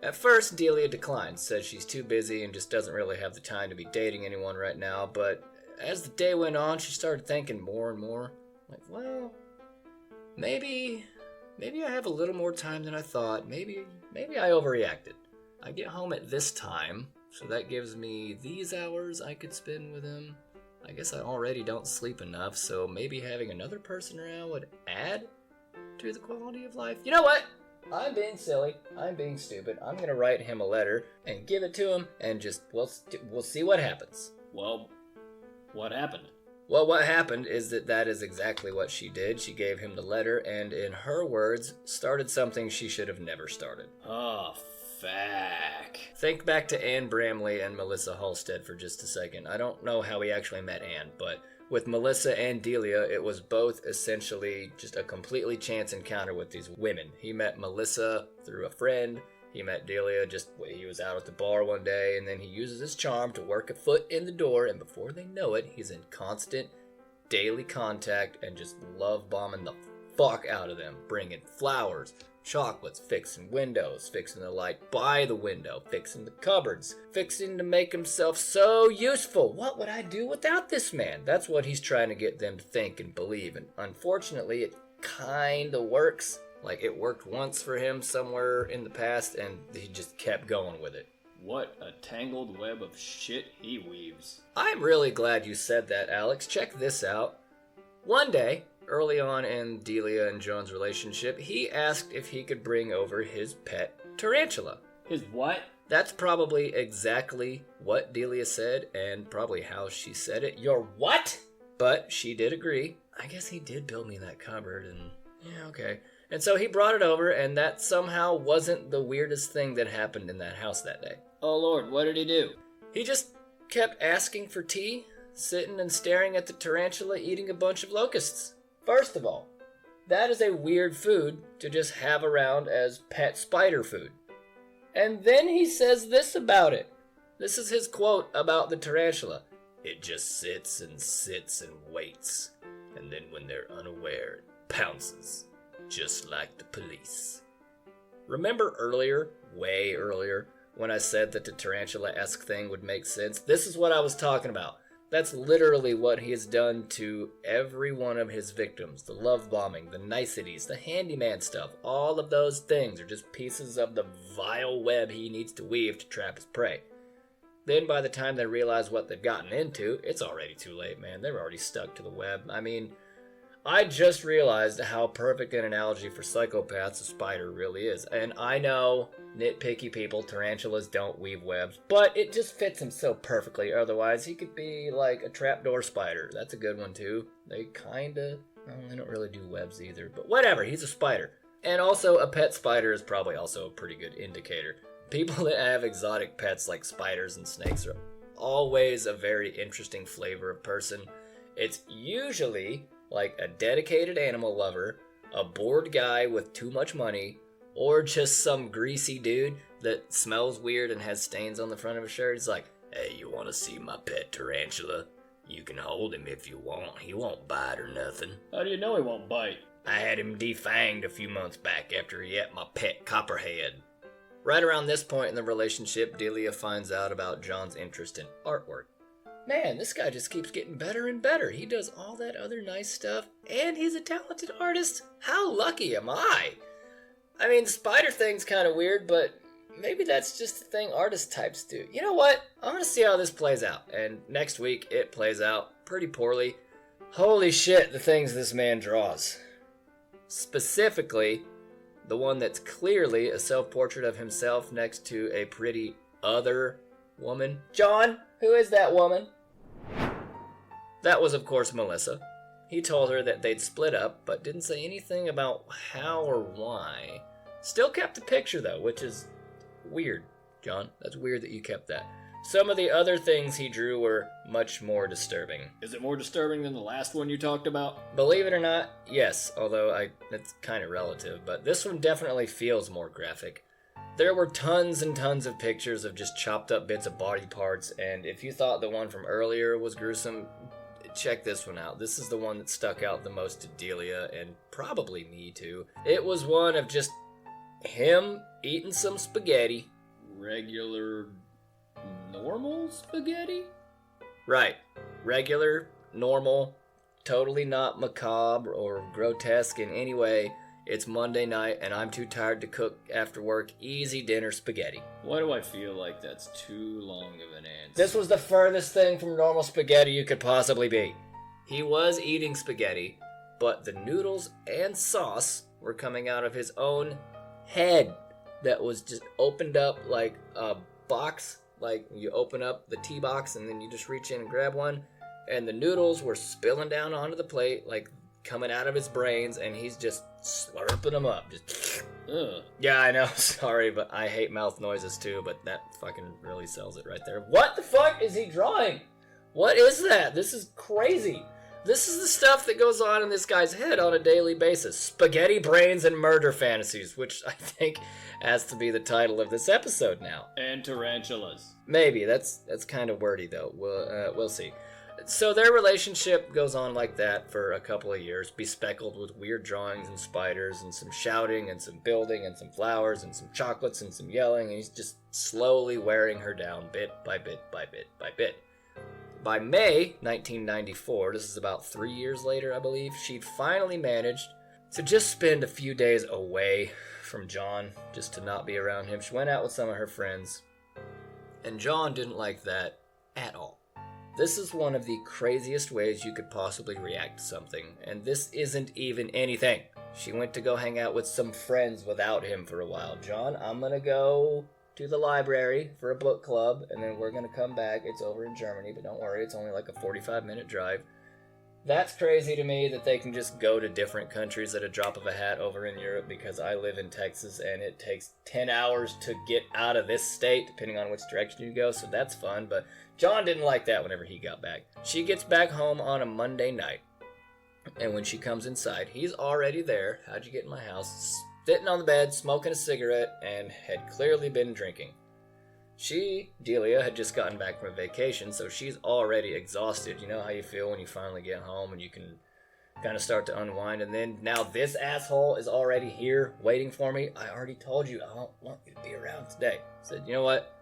[SPEAKER 4] At first, Delia declines, says she's too busy and just doesn't really have the time to be dating anyone right now, but as the day went on, she started thinking more and more, like, well, maybe I have a little more time than I thought. Maybe I overreacted. I get home at this time, so that gives me these hours I could spend with him. I guess I already don't sleep enough, so maybe having another person around would add to the quality of life. You know what? I'm being silly. I'm being stupid. I'm going to write him a letter and give it to him, and just, we'll see what happens.
[SPEAKER 5] Well, what happened?
[SPEAKER 4] Well, what happened is that is exactly what she did. She gave him the letter, and in her words, started something she should have never started.
[SPEAKER 5] Oh, fuck.
[SPEAKER 4] Think back to Anne Bramley and Melissa Halstead for just a second. I don't know how he actually met Anne, but with Melissa and Delia, it was both essentially just a completely chance encounter with these women. He met Melissa through a friend. He met Delia he was out at the bar one day, and then he uses his charm to work a foot in the door, and before they know it, he's in constant daily contact and just love bombing the fuck out of them, bringing flowers, chocolates, fixing windows, fixing the light by the window, fixing the cupboards, fixing to make himself so useful. What would I do without this man? That's what he's trying to get them to think and believe, and unfortunately it kinda works. Like, it worked once for him somewhere in the past, and he just kept going with it.
[SPEAKER 5] What a tangled web of shit he weaves.
[SPEAKER 4] I'm really glad you said that, Alex. Check this out. One day, early on in Delia and Joan's relationship, he asked if he could bring over his pet tarantula.
[SPEAKER 5] His what?
[SPEAKER 4] That's probably exactly what Delia said, and probably how she said it. Your what? But she did agree. I guess he did build me that cupboard, and yeah, okay. And so he brought it over, and that somehow wasn't the weirdest thing that happened in that house that day.
[SPEAKER 5] Oh Lord, what did he do?
[SPEAKER 4] He just kept asking for tea, sitting and staring at the tarantula eating a bunch of locusts. First of all, that is a weird food to just have around as pet spider food. And then he says this about it. This is his quote about the tarantula. It just sits and waits. And then when they're unaware, it pounces. Just like the police. Remember earlier, way earlier, when I said that the tarantula-esque thing would make sense? This is what I was talking about. That's literally what he has done to every one of his victims. The love bombing, the niceties, the handyman stuff. All of those things are just pieces of the vile web he needs to weave to trap his prey. Then by the time they realize what they've gotten into, it's already too late, man. They're already stuck to the web. I mean, I just realized how perfect an analogy for psychopaths a spider really is. And I know, nitpicky people, tarantulas don't weave webs, but it just fits him so perfectly. Otherwise, he could be like a trapdoor spider. That's a good one too. They kinda, well, they don't really do webs either, but whatever, he's a spider. And also, a pet spider is probably also a pretty good indicator. People that have exotic pets like spiders and snakes are always a very interesting flavor of person. It's usually like a dedicated animal lover, a bored guy with too much money, or just some greasy dude that smells weird and has stains on the front of his shirt. He's like, hey, you want to see my pet tarantula? You can hold him if you want. He won't bite or nothing.
[SPEAKER 5] How do you know he won't bite?
[SPEAKER 4] I had him defanged a few months back after he ate my pet copperhead. Right around this point in the relationship, Delia finds out about John's interest in artwork. Man, this guy just keeps getting better and better. He does all that other nice stuff, and he's a talented artist. How lucky am I? I mean, the spider thing's kind of weird, but maybe that's just the thing artist types do. You know what? I'm going to see how this plays out, and next week it plays out pretty poorly. Holy shit, the things this man draws. Specifically, the one that's clearly a self-portrait of himself next to a pretty other woman. John, who is that woman? That was, of course, Melissa. He told her that they'd split up, but didn't say anything about how or why. Still kept the picture, though, which is weird, John. That's weird that you kept that. Some of the other things he drew were much more disturbing.
[SPEAKER 5] Is it more disturbing than the last one you talked about?
[SPEAKER 4] Believe it or not, yes, although it's kind of relative, but this one definitely feels more graphic. There were tons and tons of pictures of just chopped up bits of body parts, and if you thought the one from earlier was gruesome, check this one out. This is the one that stuck out the most to Delia, and probably me too. It was one of just him eating some spaghetti.
[SPEAKER 5] Regular, normal spaghetti?
[SPEAKER 4] Right. Regular, normal, totally not macabre or grotesque in any way. It's Monday night, and I'm too tired to cook after work. Easy dinner spaghetti.
[SPEAKER 5] Why do I feel like that's too long of an answer?
[SPEAKER 4] This was the furthest thing from normal spaghetti you could possibly be. He was eating spaghetti, but the noodles and sauce were coming out of his own head that was just opened up like a box. Like you open up the tea box and then you just reach in and grab one. And the noodles were spilling down onto the plate, like coming out of his brains, and he's just slurping them up. Just,
[SPEAKER 5] Ugh.
[SPEAKER 4] Yeah, I know, sorry, but I hate mouth noises too, but that fucking really sells it right there. What the fuck is he drawing? What is that? This is crazy. This is the stuff that goes on in this guy's head on a daily basis. Spaghetti brains and murder fantasies, which I think has to be the title of this episode now.
[SPEAKER 5] And tarantulas.
[SPEAKER 4] Maybe. That's kind of wordy, though. We'll see. So their relationship goes on like that for a couple of years, bespeckled with weird drawings and spiders and some shouting and some building and some flowers and some chocolates and some yelling, and he's just slowly wearing her down bit by bit by bit by bit. By May 1994, this is about 3 years later, I believe, she'd finally managed to just spend a few days away from John, just to not be around him. She went out with some of her friends, and John didn't like that at all. This is one of the craziest ways you could possibly react to something, and this isn't even anything. She went to go hang out with some friends without him for a while. John, I'm gonna go to the library for a book club, and then we're gonna come back. It's over in Germany, but don't worry, it's only like a 45-minute drive. That's crazy to me that they can just go to different countries at a drop of a hat over in Europe, because I live in Texas and it takes 10 hours to get out of this state, depending on which direction you go, so that's fun, but John didn't like that whenever he got back. She gets back home on a Monday night, And when she comes inside, he's already there. How'd you get in my house? Sitting on the bed, smoking a cigarette, and had clearly been drinking. Delia, had just gotten back from a vacation, so she's already exhausted. You know how you feel when you finally get home and you can kind of start to unwind, and then now this asshole is already here waiting for me. I already told you I don't want you to be around today. I said, you know what,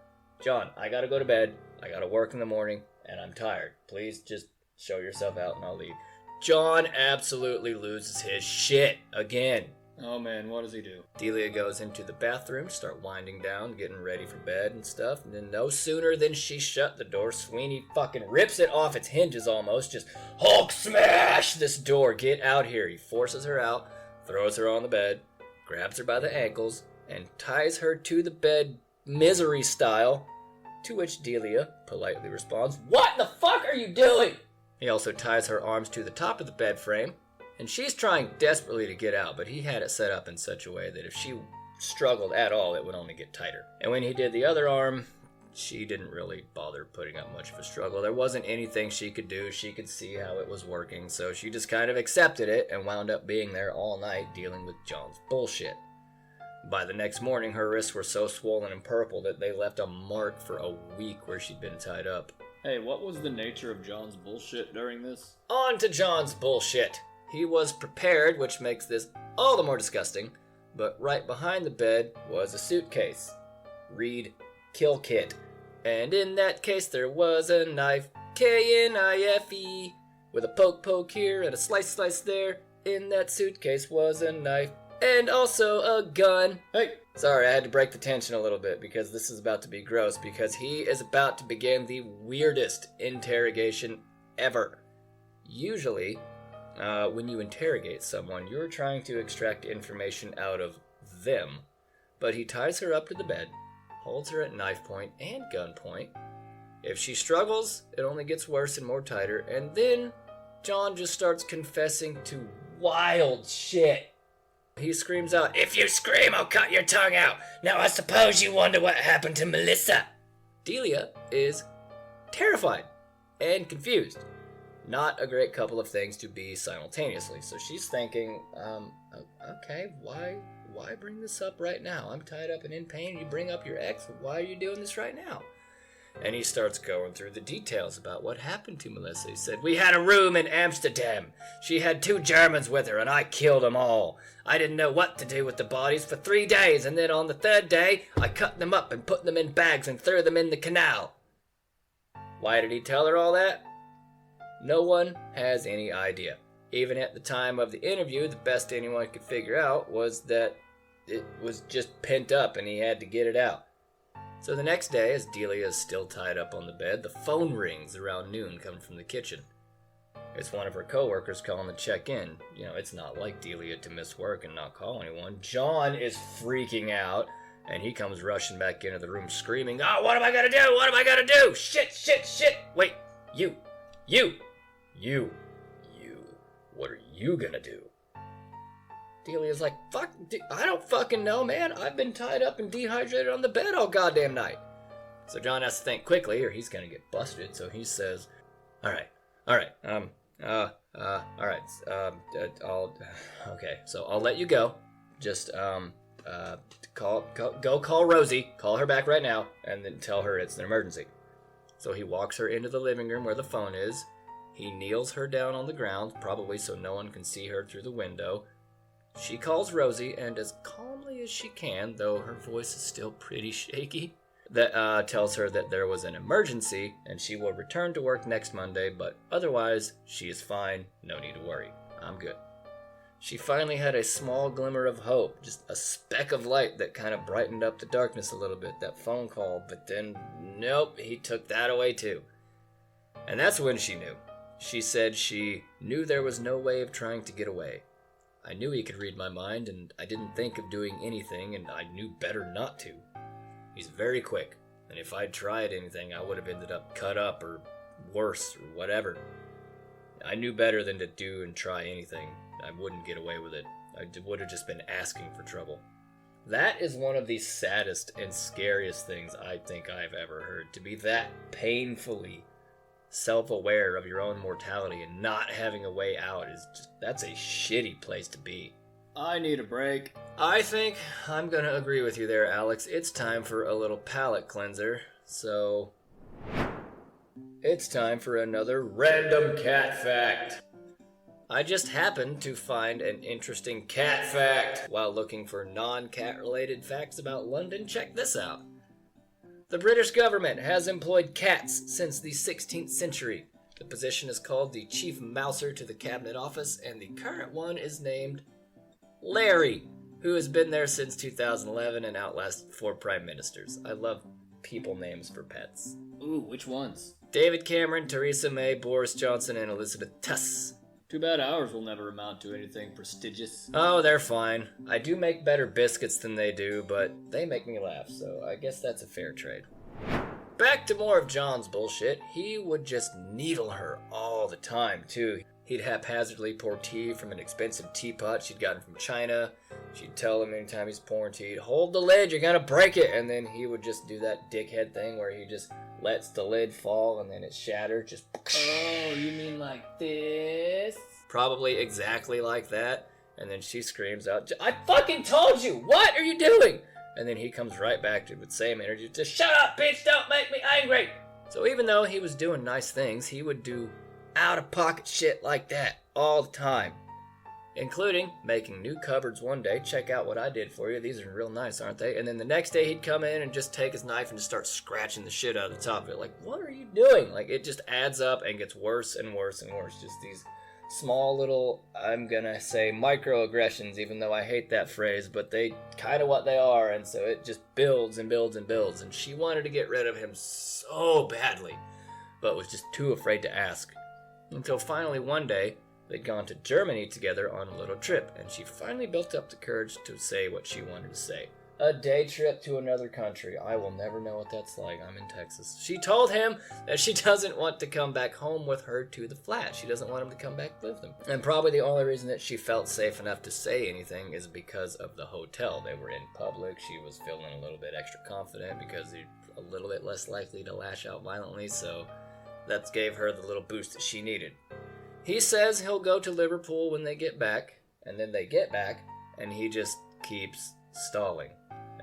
[SPEAKER 4] John, I gotta go to bed. I gotta work in the morning, and I'm tired. Please just show yourself out and I'll leave. John absolutely loses his shit again.
[SPEAKER 5] Oh man, what does he do?
[SPEAKER 4] Delia goes into the bathroom, start winding down, getting ready for bed and stuff, and then no sooner than she shut the door, Sweeney fucking rips it off its hinges almost, just Hulk smash this door, get out here. He forces her out, throws her on the bed, grabs her by the ankles, and ties her to the bed misery style, to which Delia politely responds, "What the fuck are you doing?" He also ties her arms to the top of the bed frame, and she's trying desperately to get out, but he had it set up in such a way that if she struggled at all, it would only get tighter. And when he did the other arm, she didn't really bother putting up much of a struggle. There wasn't anything she could do. She could see how it was working, so she just kind of accepted it and wound up being there all night dealing with John's bullshit. By the next morning, her wrists were so swollen and purple that they left a mark for a week where she'd been tied up.
[SPEAKER 5] Hey, what was the nature of John's bullshit during this?
[SPEAKER 4] On to John's bullshit. He was prepared, which makes this all the more disgusting, but right behind the bed was a suitcase. Read, kill kit. And in that case there was a knife, K-N-I-F-E, with a poke here and a slice there. In that suitcase was a knife, and also a gun.
[SPEAKER 5] Hey!
[SPEAKER 4] Sorry, I had to break the tension a little bit because this is about to be gross, because he is about to begin the weirdest interrogation ever. Usually, when you interrogate someone, you're trying to extract information out of them, but he ties her up to the bed, holds her at knife point and gun point. If she struggles, it only gets worse and more tighter, and then John just starts confessing to wild shit. He screams out, "If you scream, I'll cut your tongue out. Now I suppose you wonder what happened to Melissa." Delia is terrified and confused. Not a great couple of things to be simultaneously. So she's thinking, okay, why bring this up right now? I'm tied up and in pain. You bring up your ex. Why are you doing this right now? And he starts going through the details about what happened to Melissa. He said, "We had a room in Amsterdam. She had 2 Germans with her, and I killed them all. I didn't know what to do with the bodies for 3 days, and then on the 3rd day, I cut them up and put them in bags and threw them in the canal." Why did he tell her all that? No one has any idea. Even at the time of the interview, the best anyone could figure out was that it was just pent up and he had to get it out. So the next day, as Delia is still tied up on the bed, the phone rings around noon coming from the kitchen. It's one of her coworkers calling to check in. You know, it's not like Delia to miss work and not call anyone. John is freaking out, and he comes rushing back into the room screaming, "Oh, what am I gonna do? What am I gonna do? Shit! Wait, you, what are you gonna do?" Delia's like, "Fuck, I don't fucking know, man. I've been tied up and dehydrated on the bed all goddamn night." So John has to think quickly or he's gonna get busted. So he says, okay, so I'll let you go. Just, go call Rosie, call her back right now, and then tell her it's an emergency. So he walks her into the living room where the phone is. He kneels her down on the ground, probably so no one can see her through the window. She calls Rosie, and as calmly as she can, though her voice is still pretty shaky, that tells her that there was an emergency, and she will return to work next Monday, but otherwise, she is fine, no need to worry. I'm good. She finally had a small glimmer of hope, just a speck of light that kind of brightened up the darkness a little bit, that phone call, but then, nope, he took that away too. And that's when she knew. She said she knew there was no way of trying to get away. I knew he could read my mind, and I didn't think of doing anything, and I knew better not to. He's very quick, and if I'd tried anything, I would have ended up cut up or worse or whatever. I knew better than to do and try anything. I wouldn't get away with it. I would have just been asking for trouble. That is one of the saddest and scariest things I think I've ever heard, to be that painfully self-aware of your own mortality and not having a way out is just, that's a shitty place to be.
[SPEAKER 5] I need a break.
[SPEAKER 4] I think I'm gonna agree with you there, Alex. It's time for a little palate cleanser. So, it's time for another random cat fact. I just happened to find an interesting cat fact while looking for non-cat related facts about London. Check this out. The British government has employed cats since the 16th century. The position is called the Chief Mouser to the Cabinet Office, and the current one is named Larry, who has been there since 2011 and outlasted 4 prime ministers. I love people names for pets.
[SPEAKER 5] Ooh, which ones?
[SPEAKER 4] David Cameron, Theresa May, Boris Johnson, and Elizabeth Truss.
[SPEAKER 5] Too bad ours will never amount to anything prestigious.
[SPEAKER 4] Oh, they're fine. I do make better biscuits than they do, but they make me laugh, so I guess that's a fair trade. Back to more of John's bullshit. He would just needle her all the time, too. He'd haphazardly pour tea from an expensive teapot she'd gotten from China. She'd tell him anytime he's pouring tea, hold the lid, you're gonna break it. And then he would just do that dickhead thing where he just lets the lid fall and then it shatters. Just.
[SPEAKER 5] Oh, you mean like this?
[SPEAKER 4] Probably exactly like that. And then she screams out, I fucking told you! What are you doing? And then he comes right back to with the same energy, just shut up, bitch, don't make me angry! So even though he was doing nice things, he would do out-of-pocket shit like that all the time. Including making new cupboards one day. Check out what I did for you. These are real nice, aren't they? And then the next day he'd come in and just take his knife and just start scratching the shit out of the top of it. Like, what are you doing? Like, it just adds up and gets worse and worse and worse. Just these small little, I'm gonna say microaggressions, even though I hate that phrase, but they kind of what they are, and so it just builds and builds and builds. And she wanted to get rid of him so badly, but was just too afraid to ask. Until finally one day, they'd gone to Germany together on a little trip, and she finally built up the courage to say what she wanted to say. A day trip to another country. I will never know what that's like. I'm in Texas. She told him that she doesn't want to come back home with her to the flat. She doesn't want him to come back with them. And probably the only reason that she felt safe enough to say anything is because of the hotel. They were in public. She was feeling a little bit extra confident because they're a little bit less likely to lash out violently, so that gave her the little boost that she needed. He says he'll go to Liverpool when they get back, and then they get back, and he just keeps stalling,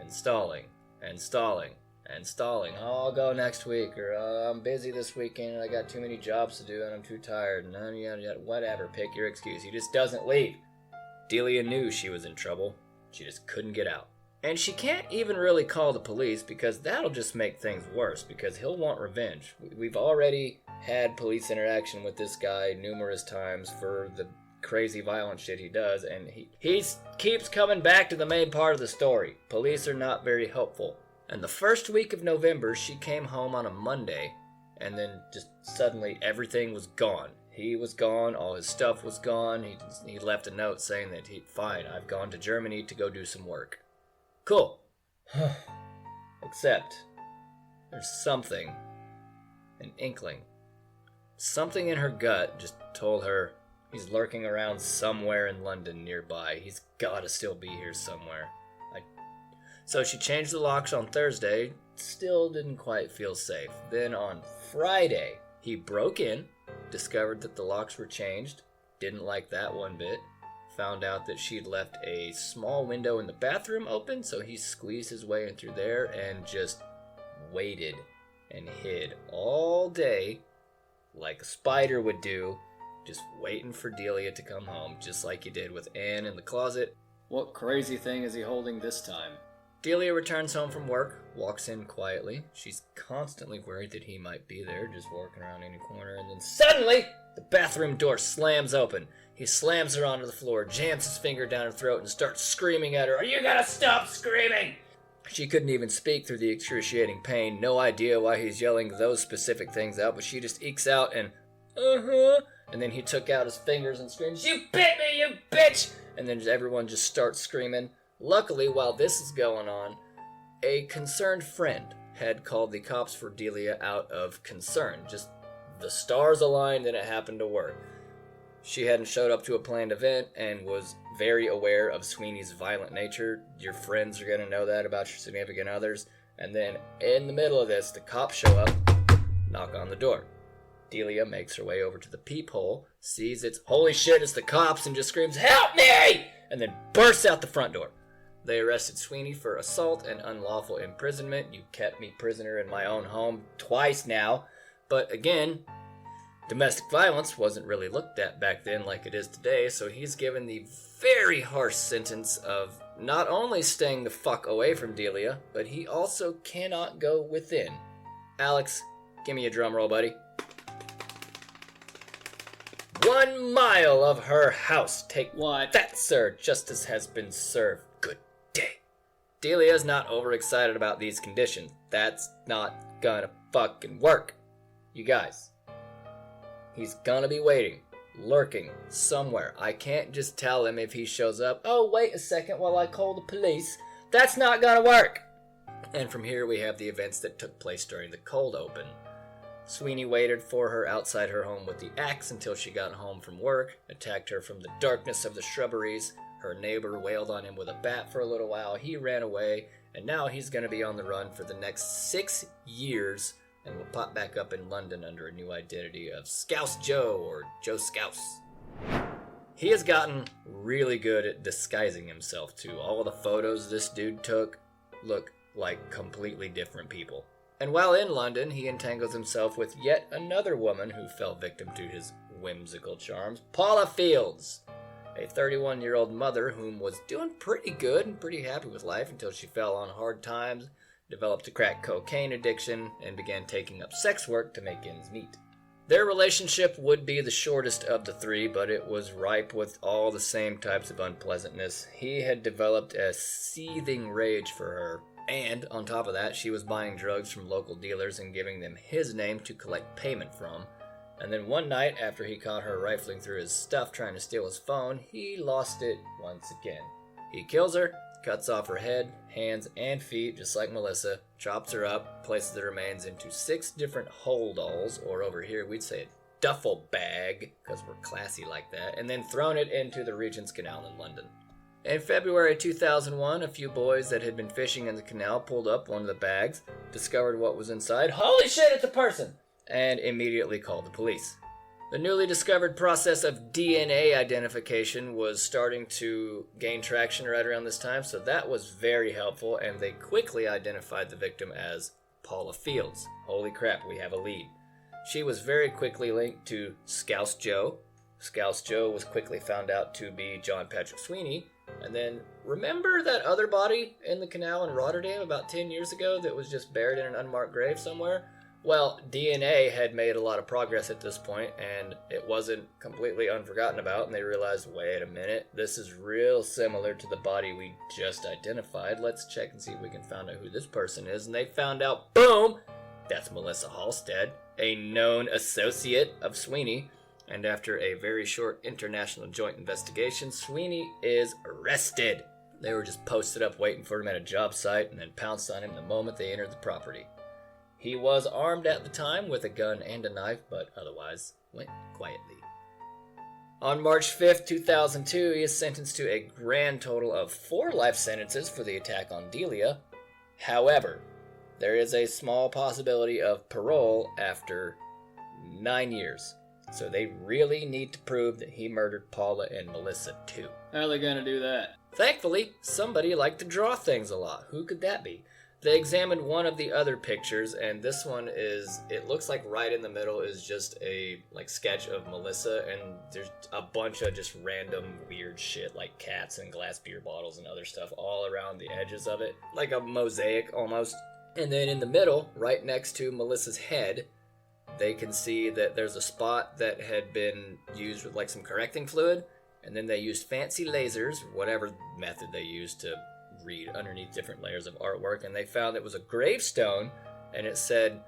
[SPEAKER 4] and stalling, and stalling, and stalling. Oh, I'll go next week, or I'm busy this weekend, and I got too many jobs to do, and I'm too tired, and whatever, pick your excuse. He just doesn't leave. Delia knew she was in trouble. She just couldn't get out. And she can't even really call the police because that'll just make things worse because he'll want revenge. We've already had police interaction with this guy numerous times for the crazy violent shit he does, and he keeps coming back to the main part of the story. Police are not very helpful. And the first week of November, she came home on a Monday, and then just suddenly everything was gone. He was gone, all his stuff was gone. He left a note saying that fine, I've gone to Germany to go do some work. Cool. Except, there's something, an inkling. Something in her gut just told her he's lurking around somewhere in London nearby. He's gotta still be here somewhere. So she changed the locks on Thursday, still didn't quite feel safe. Then on Friday, he broke in, discovered that the locks were changed, didn't like that one bit. Found out that she'd left a small window in the bathroom open, so he squeezed his way in through there and just waited and hid all day like a spider would do, just waiting for Delia to come home, just like he did with Anne in the closet.
[SPEAKER 5] What crazy thing is he holding this time?
[SPEAKER 4] Delia returns home from work, walks in quietly. She's constantly worried that he might be there, just walking around any corner, and then suddenly, the bathroom door slams open. He slams her onto the floor, jams his finger down her throat, and starts screaming at her, "Are you gonna stop screaming?" She couldn't even speak through the excruciating pain. No idea why he's yelling those specific things out, but she just ekes out and, and then he took out his fingers and screams, "You bit me, you bitch!" And then everyone just starts screaming. Luckily, while this is going on, a concerned friend had called the cops for Delia out of concern. Just the stars aligned and it happened to work. She hadn't showed up to a planned event and was very aware of Sweeney's violent nature. Your friends are going to know that about your significant others. And then in the middle of this, the cops show up, knock on the door. Delia makes her way over to the peephole, sees it's holy shit, it's the cops, and just screams, "Help me!" and then bursts out the front door. They arrested Sweeney for assault and unlawful imprisonment. You kept me prisoner in my own home twice now. But again, domestic violence wasn't really looked at back then like it is today, so he's given the very harsh sentence of not only staying the fuck away from Delia, but he also cannot go within. Alex, give me a drum roll, buddy. 1 mile of her house. Take
[SPEAKER 5] What?
[SPEAKER 4] that, sir. Justice has been served. Good day. Delia's not overexcited about these conditions. That's not gonna fucking work. You guys, he's gonna be waiting, lurking somewhere. I can't just tell him if he shows up, "Oh, wait a second while I call the police." That's not gonna work. And from here we have the events that took place during the cold open. Sweeney waited for her outside her home with the axe until she got home from work, attacked her from the darkness of the shrubberies. Her neighbor wailed on him with a bat for a little while. He ran away, and now he's going to be on the run for the next 6 years and will pop back up in London under a new identity of Scouse Joe or Joe Scouse. He has gotten really good at disguising himself too. All the photos this dude took look like completely different people. And while in London, he entangles himself with yet another woman who fell victim to his whimsical charms, Paula Fields, a 31-year-old mother whom was doing pretty good and pretty happy with life until she fell on hard times, developed a crack cocaine addiction, and began taking up sex work to make ends meet. Their relationship would be the shortest of the three, but it was ripe with all the same types of unpleasantness. He had developed a seething rage for her, and on top of that, she was buying drugs from local dealers and giving them his name to collect payment from. And then one night, after he caught her rifling through his stuff trying to steal his phone, he lost it once again. He kills her, cuts off her head, hands, and feet, just like Melissa, chops her up, places the remains into 6 different holdalls, or over here we'd say a duffel bag, because we're classy like that, and then thrown it into the Regent's Canal in London. In February 2001, a few boys that had been fishing in the canal pulled up one of the bags, discovered what was inside, holy shit, it's a person, and immediately called the police. The newly discovered process of DNA identification was starting to gain traction right around this time, so that was very helpful, and they quickly identified the victim as Paula Fields. Holy crap, we have a lead. She was very quickly linked to Scouse Joe. Scouse Joe was quickly found out to be John Patrick Sweeney. And then, remember that other body in the canal in Rotterdam about 10 years ago that was just buried in an unmarked grave somewhere? Well, DNA had made a lot of progress at this point, and it wasn't completely unforgotten about, and they realized, wait a minute, this is real similar to the body we just identified. Let's check and see if we can find out who this person is. And they found out, boom, that's Melissa Halstead, a known associate of Sweeney. And after a very short international joint investigation, Sweeney is arrested. They were just posted up waiting for him at a job site and then pounced on him the moment they entered the property. He was armed at the time with a gun and a knife, but otherwise went quietly. On March 5th, 2002, he is sentenced to a grand total of 4 life sentences for the attack on Delia. However, there is a small possibility of parole after 9 years. So they really need to prove that he murdered Paula and Melissa too.
[SPEAKER 5] How are they gonna do that?
[SPEAKER 4] Thankfully, somebody liked to draw things a lot. Who could that be? They examined one of the other pictures, and this one is, it looks like right in the middle is just a sketch of Melissa, and there's a bunch of just random weird shit like cats and glass beer bottles and other stuff all around the edges of it, like a mosaic almost. And then in the middle, right next to Melissa's head, they can see that there's a spot that had been used with some correcting fluid, and then they used fancy lasers, whatever method they used to read underneath different layers of artwork, and they found it was a gravestone, and it said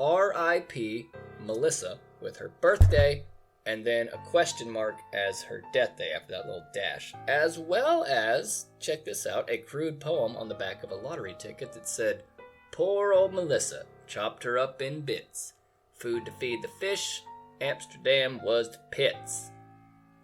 [SPEAKER 4] R.I.P. Melissa with her birthday, and then a question mark as her death day after that little dash, as well as, check this out, a crude poem on the back of a lottery ticket that said, "Poor old Melissa, chopped her up in bits. Food to feed the fish, Amsterdam was the pits."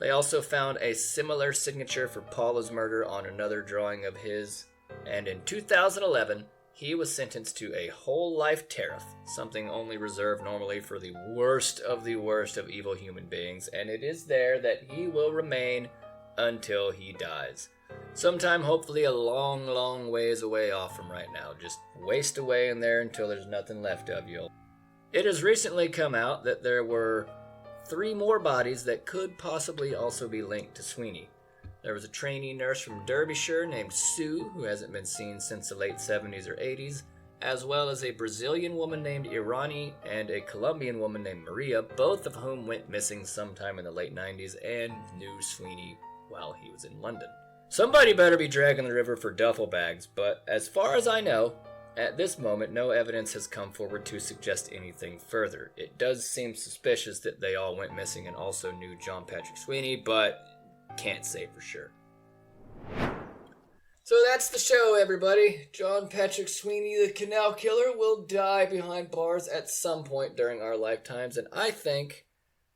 [SPEAKER 4] They also found a similar signature for Paula's murder on another drawing of his, and in 2011, he was sentenced to a whole life tariff, something only reserved normally for the worst of evil human beings, and it is there that he will remain until he dies. Sometime hopefully a long, long ways away off from right now. Just waste away in there until there's nothing left of you. It has recently come out that there were 3 more bodies that could possibly also be linked to Sweeney. There was a trainee nurse from Derbyshire named Sue, who hasn't been seen since the late 70s or 80s, as well as a Brazilian woman named Irani and a Colombian woman named Maria, both of whom went missing sometime in the late 90s and knew Sweeney while he was in London. Somebody better be dragging the river for duffel bags, but as far as I know, at this moment no evidence has come forward to suggest anything further. It does seem suspicious that they all went missing and also knew John Patrick Sweeney, but can't say for sure. So that's the show, everybody. John Patrick Sweeney, the Canal Killer, will die behind bars at some point during our lifetimes, and I think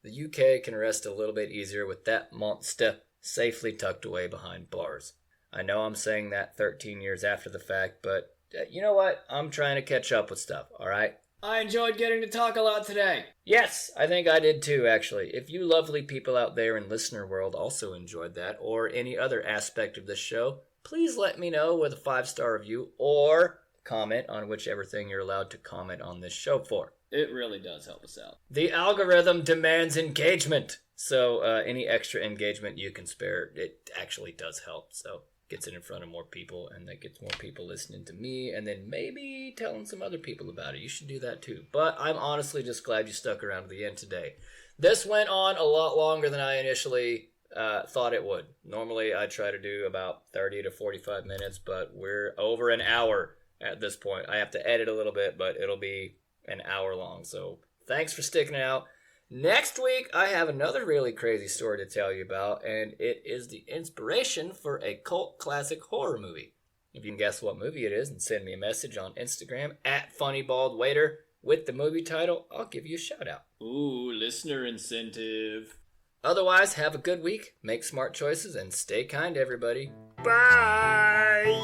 [SPEAKER 4] the UK can rest a little bit easier with that monster safely tucked away behind bars. I know I'm saying that 13 years after the fact, but you know what? I'm trying to catch up with stuff, alright?
[SPEAKER 5] I enjoyed getting to talk a lot today.
[SPEAKER 4] Yes, I think I did too, actually. If you lovely people out there in listener world also enjoyed that, or any other aspect of this show, please let me know with a 5-star review, or comment on whichever thing you're allowed to comment on this show for.
[SPEAKER 5] It really does help us out.
[SPEAKER 4] The algorithm demands engagement, so any extra engagement you can spare, it actually does help, so gets it in front of more people, and that gets more people listening to me, and then maybe telling some other people about it. You should do that too. But I'm honestly just glad you stuck around to the end today. This went on a lot longer than I initially thought it would. Normally I try to do about 30 to 45 minutes, but we're over an hour at this point. I have to edit a little bit, but it'll be an hour long. So thanks for sticking it out. Next week, I have another really crazy story to tell you about, and it is the inspiration for a cult classic horror movie. If you can guess what movie it is and send me a message on Instagram @FunnyBaldWaiter with the movie title, I'll give you a shout out.
[SPEAKER 5] Ooh, listener incentive.
[SPEAKER 4] Otherwise, have a good week, make smart choices, and stay kind, everybody. Bye!